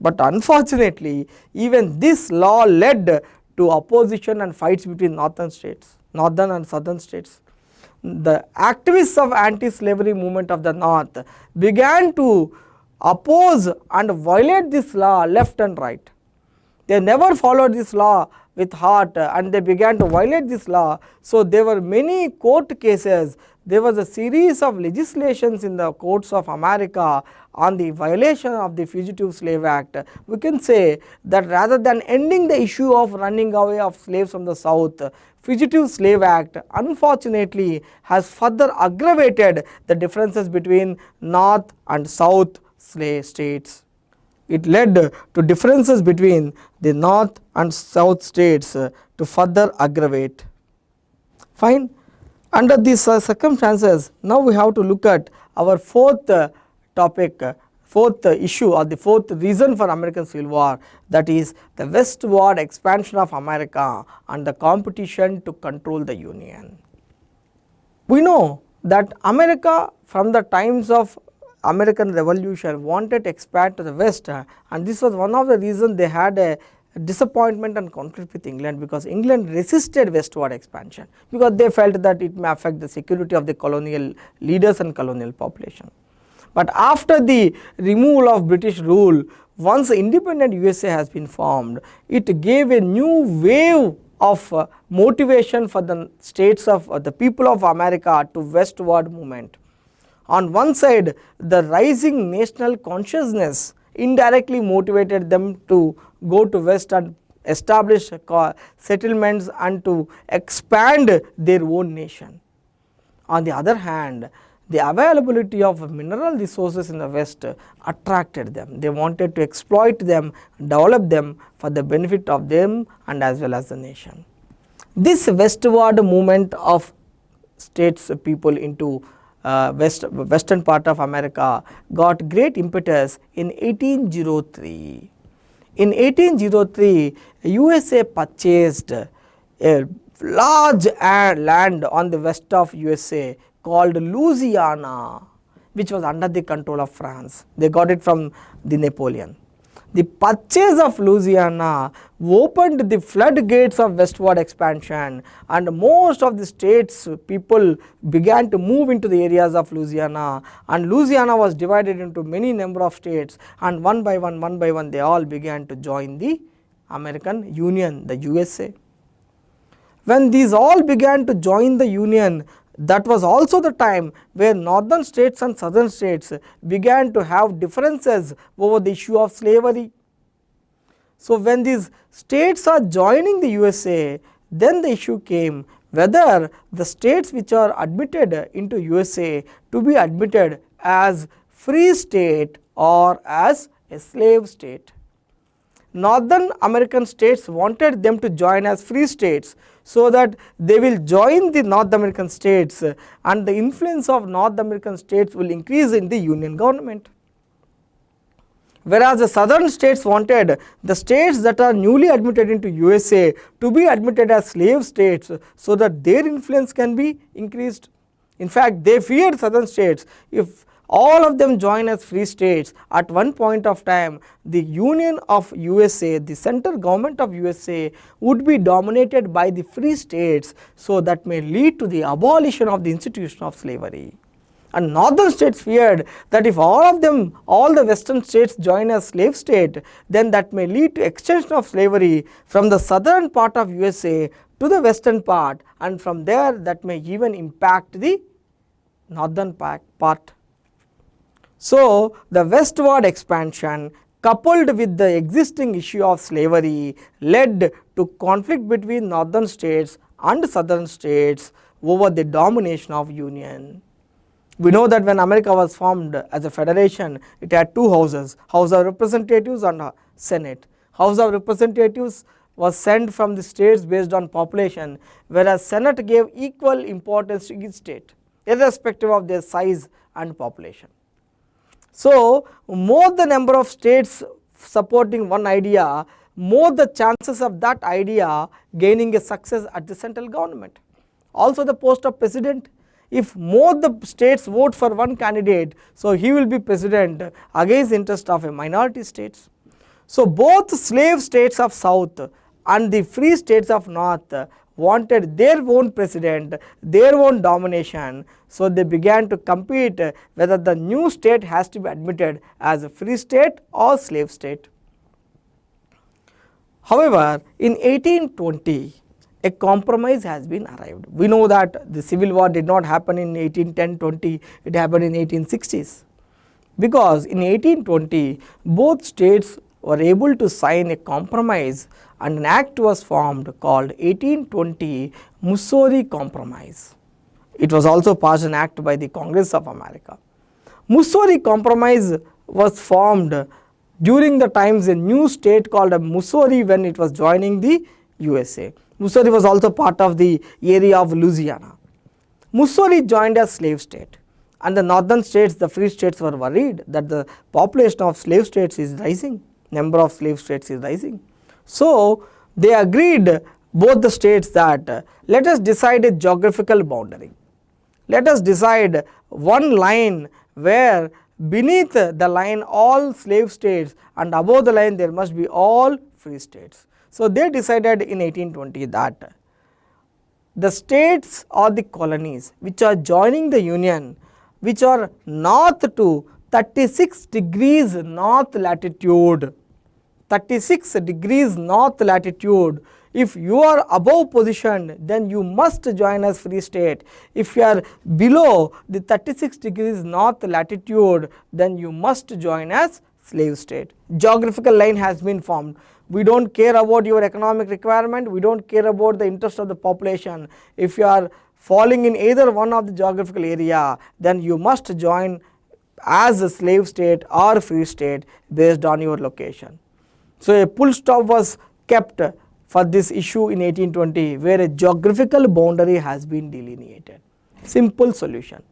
But unfortunately, even this law led to opposition and fights between northern and southern states. The activists of anti-slavery movement of the North began to oppose and violate this law left and right. They never followed this law with heart and they began to violate this law. So, there were many court cases. There was a series of legislations in the courts of America on the violation of the Fugitive Slave Act. We can say that rather than ending the issue of running away of slaves from the South, Fugitive Slave Act unfortunately has further aggravated the differences between North and South slave states. It led to differences between the North and South states to further aggravate. Fine. Under these circumstances, now we have to look at our fourth topic, fourth issue or the fourth reason for American Civil War, that is the westward expansion of America and the competition to control the Union. We know that America from the times of American Revolution wanted to expand to the west, and this was one of the reasons they had a disappointment and conflict with England, because England resisted westward expansion because they felt that it may affect the security of the colonial leaders and colonial population. But after the removal of British rule, once the independent USA has been formed, it gave a new wave of motivation for the states of the people of America to westward movement. On one side, the rising national consciousness indirectly motivated them to go to west and establish settlements and to expand their own nation. On the other hand, the availability of mineral resources in the west attracted them. They wanted to exploit them, develop them for the benefit of them and as well as the nation. This westward movement of states people into western part of America got great impetus in 1803. In 1803, USA purchased a large land on the west of USA called Louisiana, which was under the control of France. They got it from the Napoleon. The purchase of Louisiana opened the floodgates of westward expansion, and most of the states people began to move into the areas of Louisiana, and Louisiana was divided into many number of states, and one by one they all began to join the American Union, the USA. When these all began to join the Union, that was also the time where northern states and southern states began to have differences over the issue of slavery. So, when these states are joining the USA, then the issue came whether the states which are admitted into USA to be admitted as free state or as a slave state. Northern American states wanted them to join as free states, so that they will join the North American states and the influence of North American states will increase in the Union government. Whereas the southern states wanted the states that are newly admitted into USA to be admitted as slave states, so that their influence can be increased. In fact, they feared southern states. If all of them join as free states, at one point of time the Union of USA, the central government of USA would be dominated by the free states, so that may lead to the abolition of the institution of slavery. And northern states feared that if all of them, all the western states join as slave state, then that may lead to extension of slavery from the southern part of USA to the western part, and from there that may even impact the northern part. So, the westward expansion coupled with the existing issue of slavery led to conflict between northern states and southern states over the domination of Union. We know that when America was formed as a federation, it had two houses, House of Representatives and Senate. House of Representatives was sent from the states based on population, whereas Senate gave equal importance to each state, irrespective of their size and population. So, more the number of states supporting one idea, more the chances of that idea gaining a success at the central government. Also the post of president, if more the states vote for one candidate, so he will be president against the interest of a minority states. So, both slave states of south and the free states of north wanted their own president, their own domination. So, they began to compete whether the new state has to be admitted as a free state or slave state. However, in 1820, a compromise has been arrived. We know that the Civil War did not happen in 1810-20, it happened in 1860s. Because in 1820, both states were able to sign a compromise, and an act was formed called 1820 Missouri Compromise. It was also passed an act by the Congress of America. Missouri Compromise was formed during the times a new state called Missouri when it was joining the USA. Missouri was also part of the area of Louisiana. Missouri joined as slave state, and the northern states, the free states, were worried that the population of slave states is rising, number of slave states is rising. So, they agreed, both the states, that let us decide a geographical boundary. Let us decide one line where beneath the line all slave states and above the line there must be all free states. So, they decided in 1820 that the states or the colonies which are joining the Union, which are north to 36 degrees north latitude. 36 degrees north latitude. If you are above position, then you must join as free state. If you are below the 36 degrees north latitude, then you must join as slave state. Geographical line has been formed. We don't care about your economic requirement, we don't care about the interest of the population. If you are falling in either one of the geographical area, then you must join as a slave state or free state based on your location. So a full stop was kept for this issue in 1820, where a geographical boundary has been delineated. Simple solution.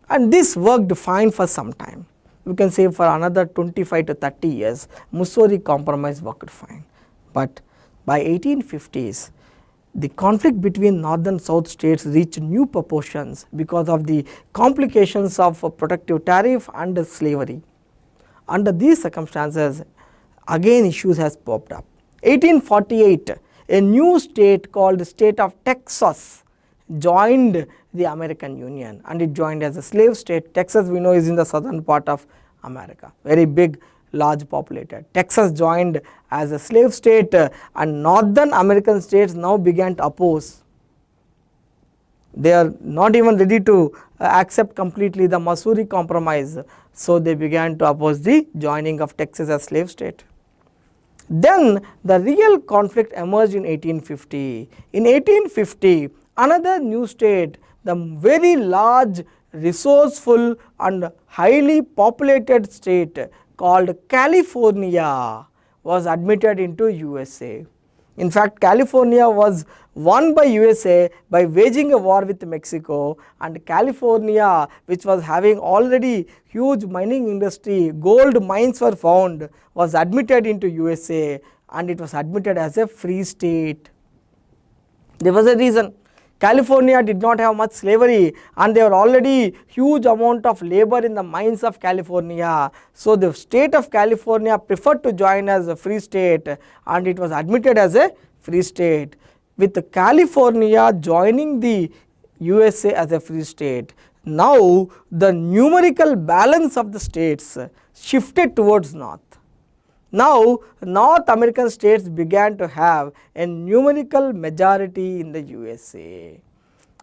And this worked fine for some time. We can say for another 25 to 30 years, Mussoorie Compromise worked fine. But by 1850s, the conflict between north and south states reached new proportions because of the complications of protective tariff and slavery. Under these circumstances, again issues has popped up. 1848, a new state called the state of Texas joined the American Union, and it joined as a slave state. Texas, we know, is in the southern part of America, very big, large populated. Texas joined as a slave state, and northern American states now began to oppose. They are not even ready to accept completely the Mussoorie Compromise, so they began to oppose the joining of Texas as slave state. Then the real conflict emerged in 1850. In 1850, another new state, the very large, resourceful and highly populated state called California, was admitted into USA. In fact, California was won by USA by waging a war with Mexico, and California, which was having already huge mining industry, gold mines were found, was admitted into USA, and it was admitted as a free state. There was a reason. California did not have much slavery, and there were already huge amount of labor in the mines of California. So the state of California preferred to join as a free state, and it was admitted as a free state. With California joining the USA as a free state, now the numerical balance of the states shifted towards north. Now, North American states began to have a numerical majority in the USA,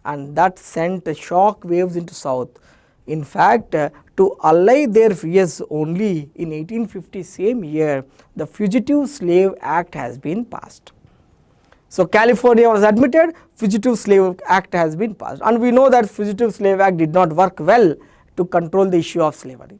and that sent shock waves into South. In fact, to allay their fears only, in 1850 same year, the Fugitive Slave Act has been passed. So California was admitted, Fugitive Slave Act has been passed, and we know that Fugitive Slave Act did not work well to control the issue of slavery.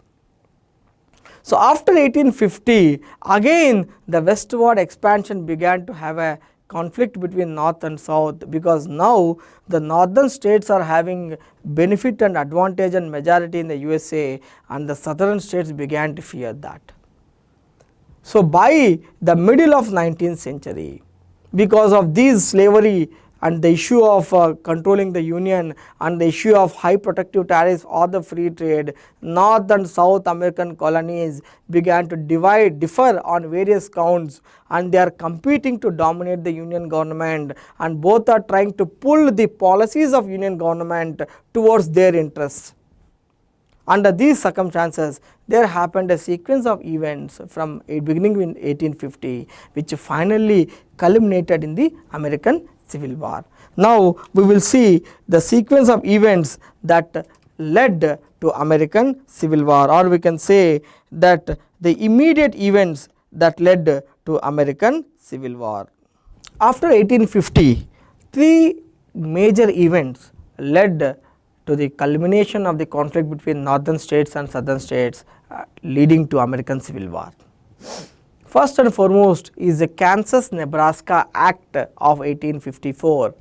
So after 1850, again the westward expansion began to have a conflict between north and south, because now the northern states are having benefit and advantage and majority in the USA, and the southern states began to fear that. So by the middle of 19th century, because of these slavery and the issue of controlling the union and the issue of high protective tariffs or the free trade, North and South American colonies began to differ on various counts, and they are competing to dominate the union government, and both are trying to pull the policies of union government towards their interests. Under these circumstances, there happened a sequence of events from a beginning in 1850, which finally culminated in the American Civil War. Now we will see the sequence of events that led to American Civil War, or we can say that the immediate events that led to American Civil War. After 1850, three major events led to the culmination of the conflict between northern states and southern states, leading to American Civil War. First and foremost is the Kansas-Nebraska Act of 1854,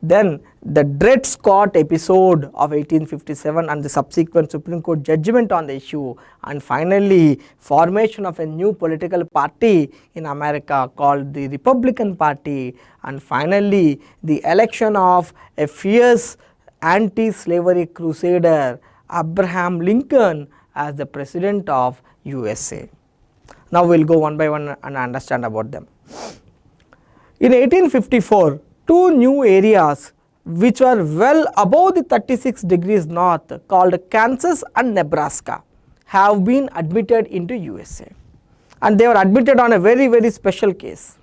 then the Dred Scott episode of 1857 and the subsequent Supreme Court judgment on the issue, and finally formation of a new political party in America called the Republican Party, and finally the election of a fierce anti-slavery crusader Abraham Lincoln as the President of USA. Now we will go one by one and understand about them. In 1854, two new areas which were well above the 36 degrees north called Kansas and Nebraska have been admitted into USA, and they were admitted on a very special case.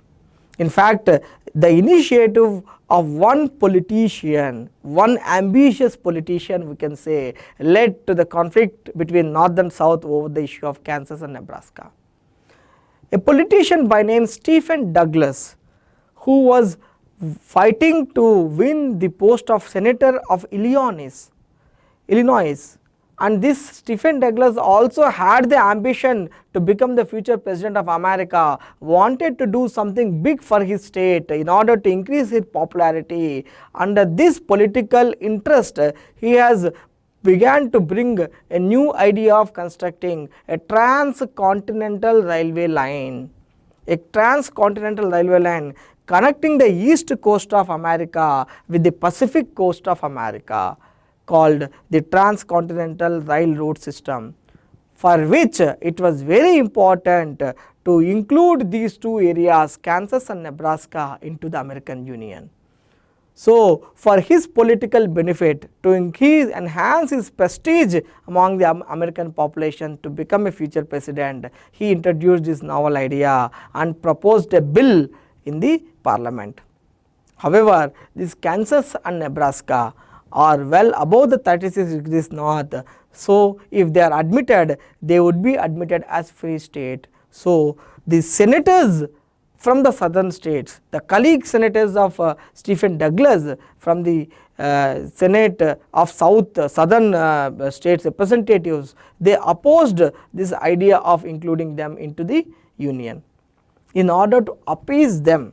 In fact, the initiative of one politician, one ambitious politician we can say, led to the conflict between North and South over the issue of Kansas and Nebraska. A politician by name Stephen Douglas, who was fighting to win the post of Senator of Illinois, and this Stephen Douglas also had the ambition to become the future president of America, wanted to do something big for his state in order to increase his popularity. Under this political interest, he has began to bring a new idea of constructing a transcontinental railway line. A transcontinental railway line connecting the east coast of America with the Pacific coast of America, called the Transcontinental Railroad System, for which it was very important to include these two areas, Kansas and Nebraska, into the American Union. So, for his political benefit, to enhance his prestige among the American population to become a future president, he introduced this novel idea and proposed a bill in the parliament. However, this Kansas and Nebraska are well above the 36 degrees north, so if they are admitted, they would be admitted as free state. So, the senators from the southern states, the colleague senators of Stephen Douglas from the Senate of southern states representatives, they opposed this idea of including them into the union. In order to appease them,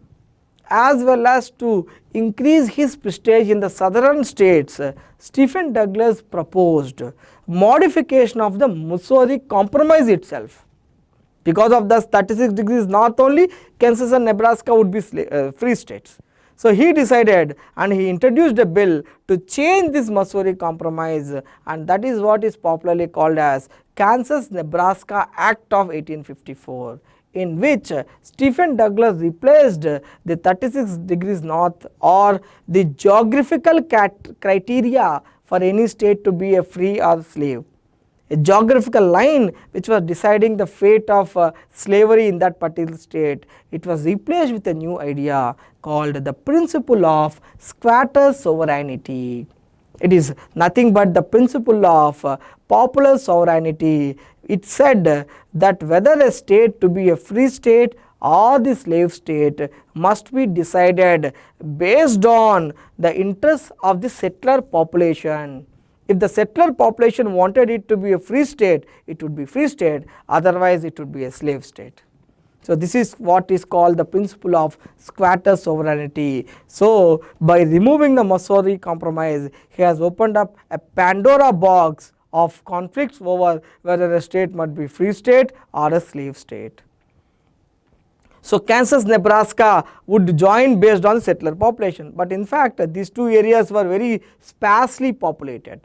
as well as to increase his prestige in the southern states, Stephen Douglas proposed modification of the Missouri Compromise itself. Because of the 36 degrees north only, Kansas and Nebraska would be free states. So, he decided and he introduced a bill to change this Missouri Compromise, and that is what is popularly called as Kansas-Nebraska Act of 1854. In which Stephen Douglas replaced the 36 degrees north or the geographical criteria for any state to be a free or slave, a geographical line which was deciding the fate of slavery in that particular state. It was replaced with a new idea called the principle of squatter sovereignty. It is nothing but the principle of popular sovereignty. It said that whether a state to be a free state or the slave state must be decided based on the interests of the settler population. If the settler population wanted it to be a free state, it would be free state, otherwise it would be a slave state. So, this is what is called the principle of squatter sovereignty. So, by removing the Missouri Compromise, he has opened up a Pandora box of conflicts over whether a state must be free state or a slave state. So, Kansas, Nebraska would join based on settler population, but in fact these two areas were very sparsely populated.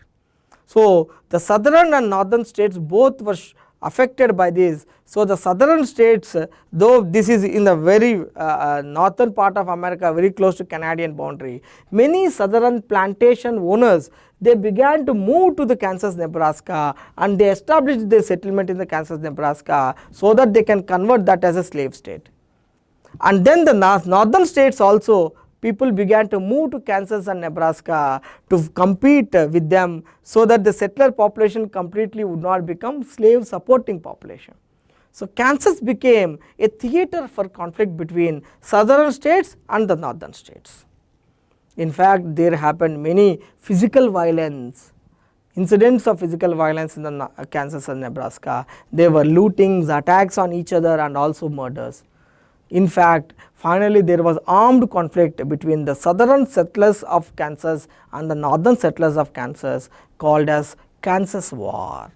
So, the southern and northern states both were affected by this. So, the southern states, though this is in the very northern part of America, very close to Canadian boundary, many southern plantation owners, they began to move to the Kansas, Nebraska, and they established their settlement in the Kansas, Nebraska, so that they can convert that as a slave state. And then the northern states also, people began to move to Kansas and Nebraska to compete with them, so that the settler population completely would not become slave supporting population. So, Kansas became a theater for conflict between southern states and the northern states. In fact, there happened many physical violence, incidents of physical violence in the Kansas and Nebraska. There were lootings, attacks on each other, and also murders. In fact, finally there was armed conflict between the southern settlers of Kansas and the northern settlers of Kansas, called as Kansas War,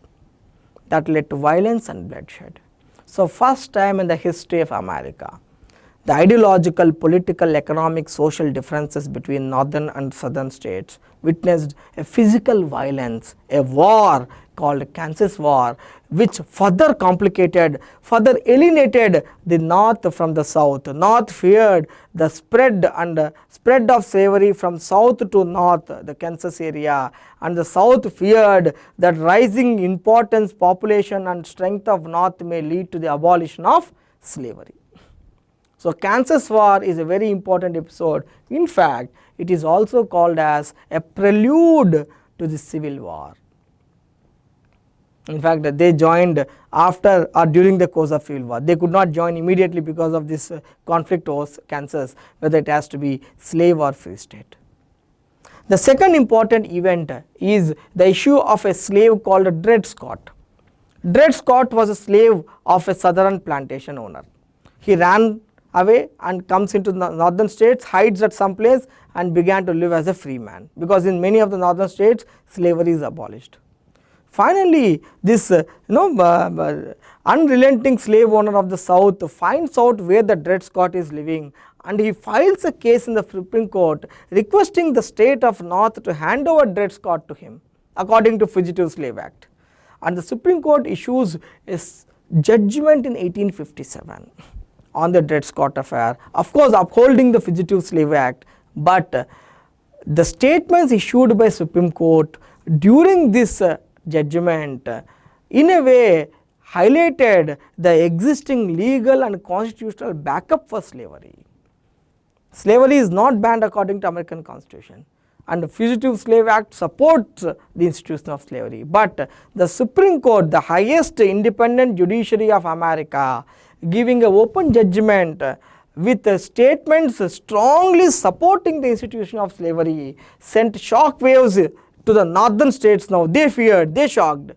that led to violence and bloodshed. So, first time in the history of America, The ideological, political, economic, social differences between northern and southern states witnessed a physical violence, a war called Kansas War, which further complicated, further alienated the north from the south. North feared the spread of slavery from south to north, the Kansas area, and the south feared that rising importance, population and strength of north may lead to the abolition of slavery. So, Kansas War is a very important episode. In fact, it is also called as a prelude to the Civil War. In fact, they joined after or during the course of Civil War. They could not join immediately because of this conflict over Kansas, whether it has to be slave or free state. The second important event is the issue of a slave called Dred Scott. Dred Scott was a slave of a southern plantation owner. He ran away and comes into the northern states, hides at some place and began to live as a free man, because in many of the northern states slavery is abolished. Finally, this unrelenting slave owner of the south finds out where the Dred Scott is living, and he files a case in the Supreme Court requesting the state of North to hand over Dred Scott to him according to Fugitive Slave Act. And the Supreme Court issues a judgment in 1857 on the Dred Scott affair, of course upholding the Fugitive Slave Act, but the statements issued by Supreme Court during this judgment in a way highlighted the existing legal and constitutional backup for slavery. Slavery is not banned according to American Constitution, and the Fugitive Slave Act supports the institution of slavery, but the Supreme Court, the highest independent judiciary of America, giving an open judgment with statements strongly supporting the institution of slavery, sent shock waves to the northern states. Now they feared, they shocked.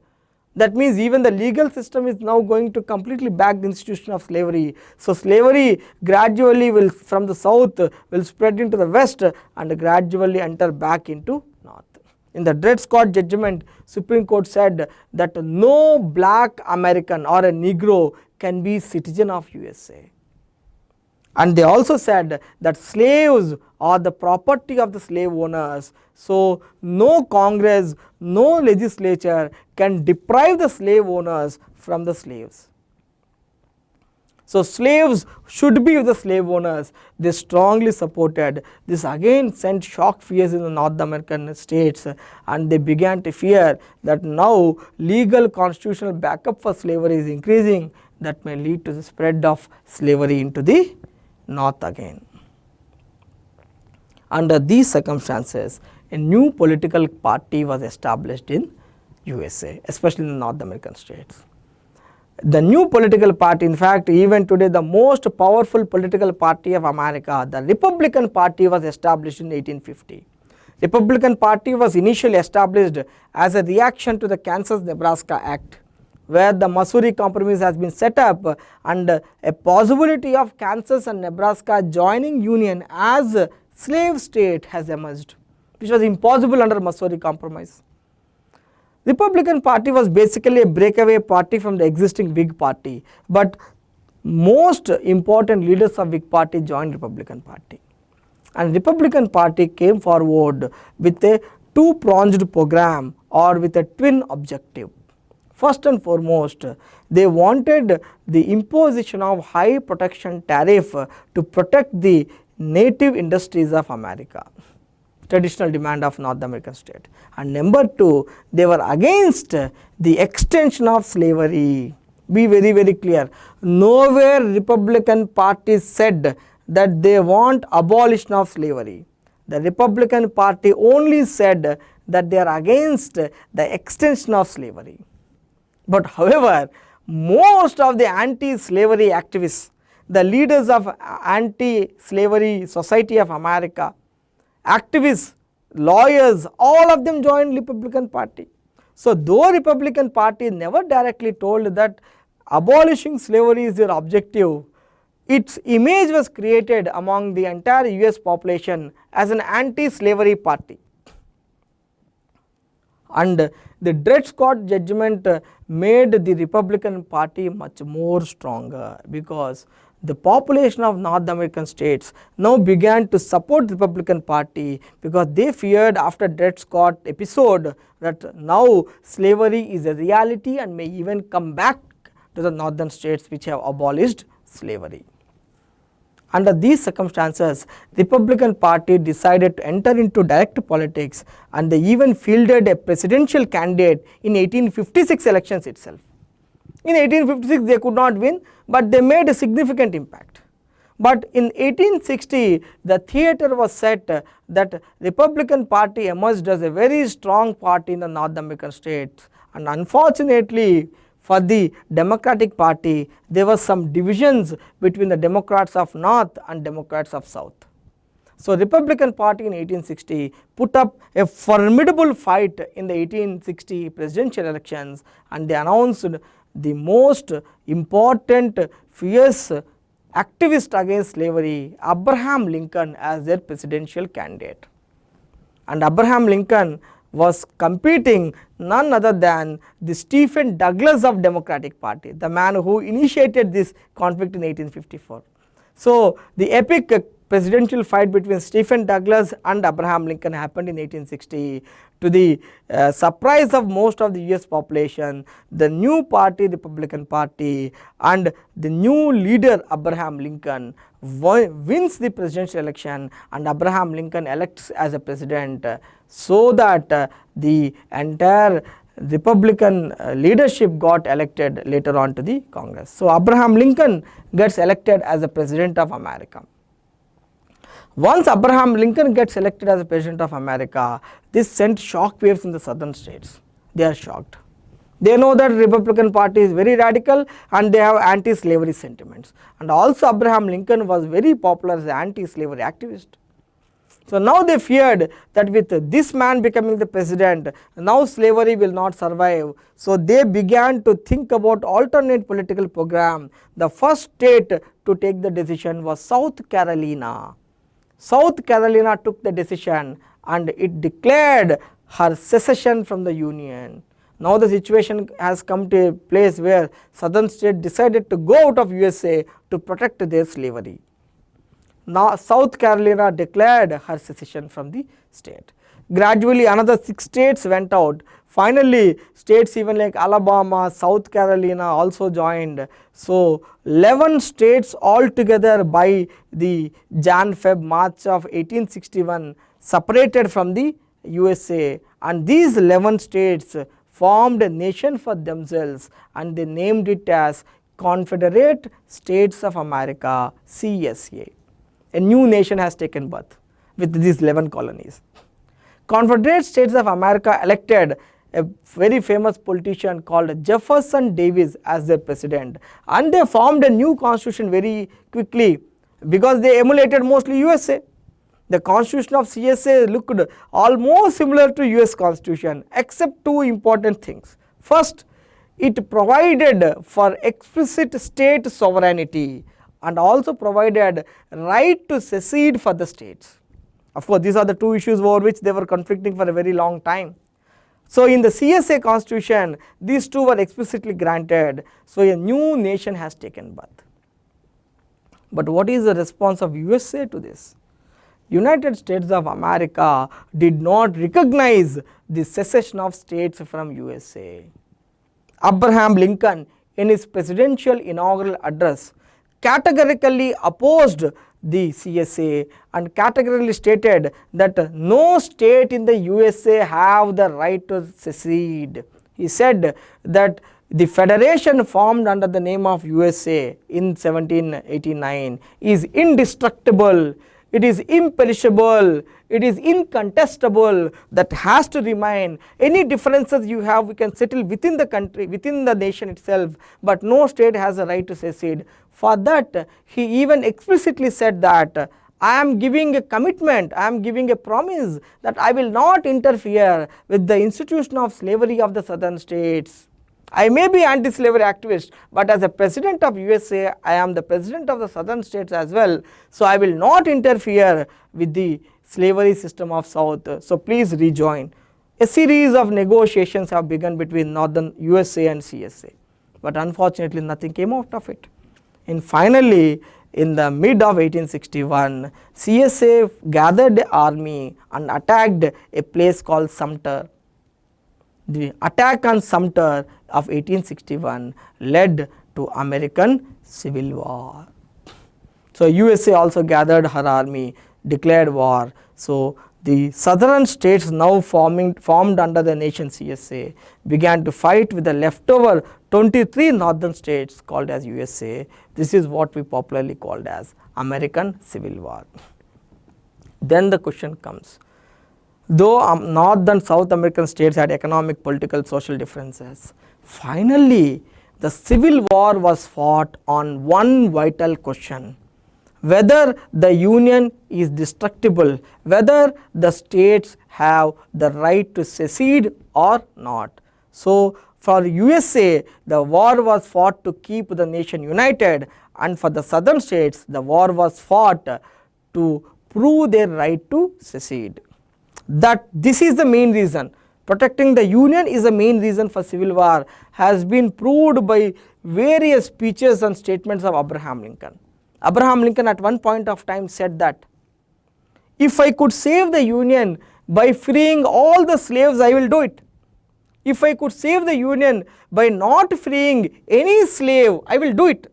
That means even the legal system is now going to completely back the institution of slavery. So slavery gradually will, from the south, will spread into the west and gradually enter back into north. In the Dred Scott judgment, Supreme Court said that no black American or a Negro can be citizen of USA. And they also said that slaves are the property of the slave owners. So no Congress, no legislature can deprive the slave owners from the slaves. So slaves should be with the slave owners. They strongly supported. This again sent shock fears in the North American states, and they began to fear that now legal constitutional backup for slavery is increasing, that may lead to the spread of slavery into the north again. Under these circumstances, a new political party was established in USA, especially in the North American states. The new political party, in fact even today the most powerful political party of America, the Republican Party, was established in 1850. Republican Party was initially established as a reaction to the Kansas-Nebraska Act, where the Missouri Compromise has been set up and a possibility of Kansas and Nebraska joining union as slave state has emerged, which was impossible under Missouri Compromise. Republican Party was basically a breakaway party from the existing Whig Party, but most important leaders of Whig Party joined Republican Party. And Republican Party came forward with a two-pronged program or with a twin objective. First and foremost, they wanted the imposition of high protection tariff to protect the native industries of America, traditional demand of North American state. And number two, they were against the extension of slavery. Be very, very clear. Nowhere Republican Party said that they want abolition of slavery. The Republican Party only said that they are against the extension of slavery. But however, most of the anti-slavery activists, the leaders of anti-slavery Society of America, activists, lawyers, all of them joined Republican Party. So though Republican Party never directly told that abolishing slavery is their objective, its image was created among the entire US population as an anti-slavery party. And the Dred Scott judgment made the Republican Party much more stronger, because the population of North American states now began to support the Republican Party because they feared after Dred Scott episode that now slavery is a reality and may even come back to the northern states which have abolished slavery. Under these circumstances, the Republican Party decided to enter into direct politics, and they even fielded a presidential candidate in 1856 elections itself. In 1856 they could not win, but they made a significant impact. But in 1860 the theatre was set that Republican Party emerged as a very strong party in the North American states, and unfortunately for the Democratic Party there were some divisions between the Democrats of North and Democrats of South. So Republican Party in 1860 put up a formidable fight in the 1860 presidential elections, and they announced the most important fierce activist against slavery, Abraham Lincoln, as their presidential candidate. And Abraham Lincoln was competing none other than the Stephen Douglas of Democratic Party, the man who initiated this conflict in 1854. So the epic presidential fight between Stephen Douglas and Abraham Lincoln happened in 1860. To the surprise of most of the US population, the new party, Republican Party, and the new leader Abraham Lincoln wins the presidential election, and Abraham Lincoln elects as a president, so that the entire Republican leadership got elected later on to the Congress. So Abraham Lincoln gets elected as the President of America. Once Abraham Lincoln gets elected as the President of America, this sent shock waves in the southern states. They are shocked. They know that the Republican Party is very radical and they have anti-slavery sentiments. And also Abraham Lincoln was very popular as an anti-slavery activist. So now they feared that with this man becoming the president, now slavery will not survive. So they began to think about alternate political program. The first state to take the decision was South Carolina. South Carolina took the decision and it declared her secession from the Union. Now the situation has come to a place where southern states decided to go out of USA to protect their slavery. Now South Carolina declared her secession from the state. Gradually another 6 states went out. Finally states even like Alabama, South Carolina also joined. So 11 states altogether by the Jan-Feb-March of 1861 separated from the USA, and these 11 states formed a nation for themselves and they named it as Confederate States of America, CSA. A new nation has taken birth with these 11 colonies. Confederate States of America elected a very famous politician called Jefferson Davis as their president, and they formed a new constitution very quickly because they emulated mostly USA. The constitution of CSA looked almost similar to US constitution except 2 important things. First, it provided for explicit state sovereignty and also provided right to secede for the states. Of course, these are the 2 issues over which they were conflicting for a very long time. So in the CSA constitution, these 2 were explicitly granted, so a new nation has taken birth. But what is the response of USA to this? United States of America did not recognize the secession of states from USA. Abraham Lincoln in his presidential inaugural address categorically opposed the CSA and categorically stated that no state in the USA have the right to secede. He said that the federation formed under the name of USA in 1789 is indestructible, it is imperishable, it is incontestable, that has to remain. Any differences you have we can settle within the country, within the nation itself, but no state has a right to secede. For that he even explicitly said that I am giving a commitment, I am giving a promise that I will not interfere with the institution of slavery of the southern states. I may be anti-slavery activist, but as a president of USA, I am the president of the southern states as well. So I will not interfere with the slavery system of South. So please rejoin. A series of negotiations have begun between northern USA and CSA, but unfortunately nothing came out of it. And finally, in the mid of 1861, CSA gathered an army and attacked a place called Sumter. The attack on Sumter of 1861 led to American Civil War. So, USA also gathered her army, declared war. So, the southern states now formed under the nation CSA began to fight with the leftover 23 northern states called as USA. This is what we popularly called as American Civil War. Then the question comes, though North and South American states had economic, political, social differences, finally the Civil War was fought on one vital question: whether the Union is destructible, whether the states have the right to secede or not. So, for USA, the war was fought to keep the nation united, and for the southern states, the war was fought to prove their right to secede. That this is the main reason. Protecting the Union is the main reason for Civil War, has been proved by various speeches and statements of Abraham Lincoln. Abraham Lincoln at one point of time said that, if I could save the Union by freeing all the slaves, I will do it. If I could save the Union by not freeing any slave, I will do it.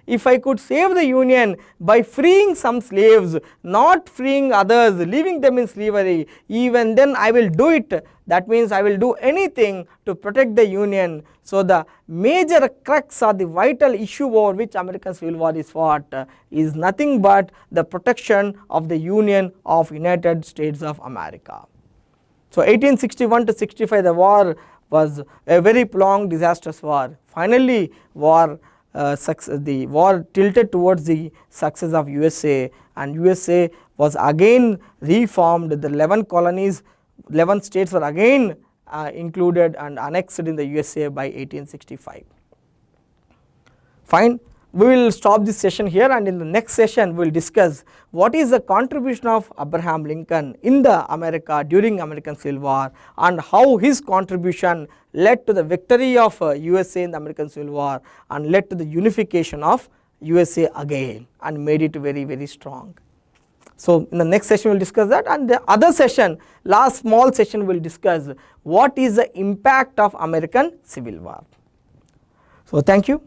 If I could save the Union by freeing some slaves, not freeing others, leaving them in slavery, even then I will do it. That means I will do anything to protect the Union. So, the major crux or the vital issue over which American Civil War is fought is nothing but the protection of the Union of United States of America. So, 1861 to 65, the war was a very prolonged, disastrous war. Finally, the war tilted towards the success of USA, and USA was again reformed. The 11 colonies, 11 states were again included and annexed in the USA by 1865. Fine. We will stop this session here, and in the next session we will discuss what is the contribution of Abraham Lincoln in the America during American Civil War, and how his contribution led to the victory of USA in the American Civil War and led to the unification of USA again and made it very, very strong. So, in the next session we will discuss that, and the other session, last small session, we will discuss what is the impact of American Civil War. So, thank you.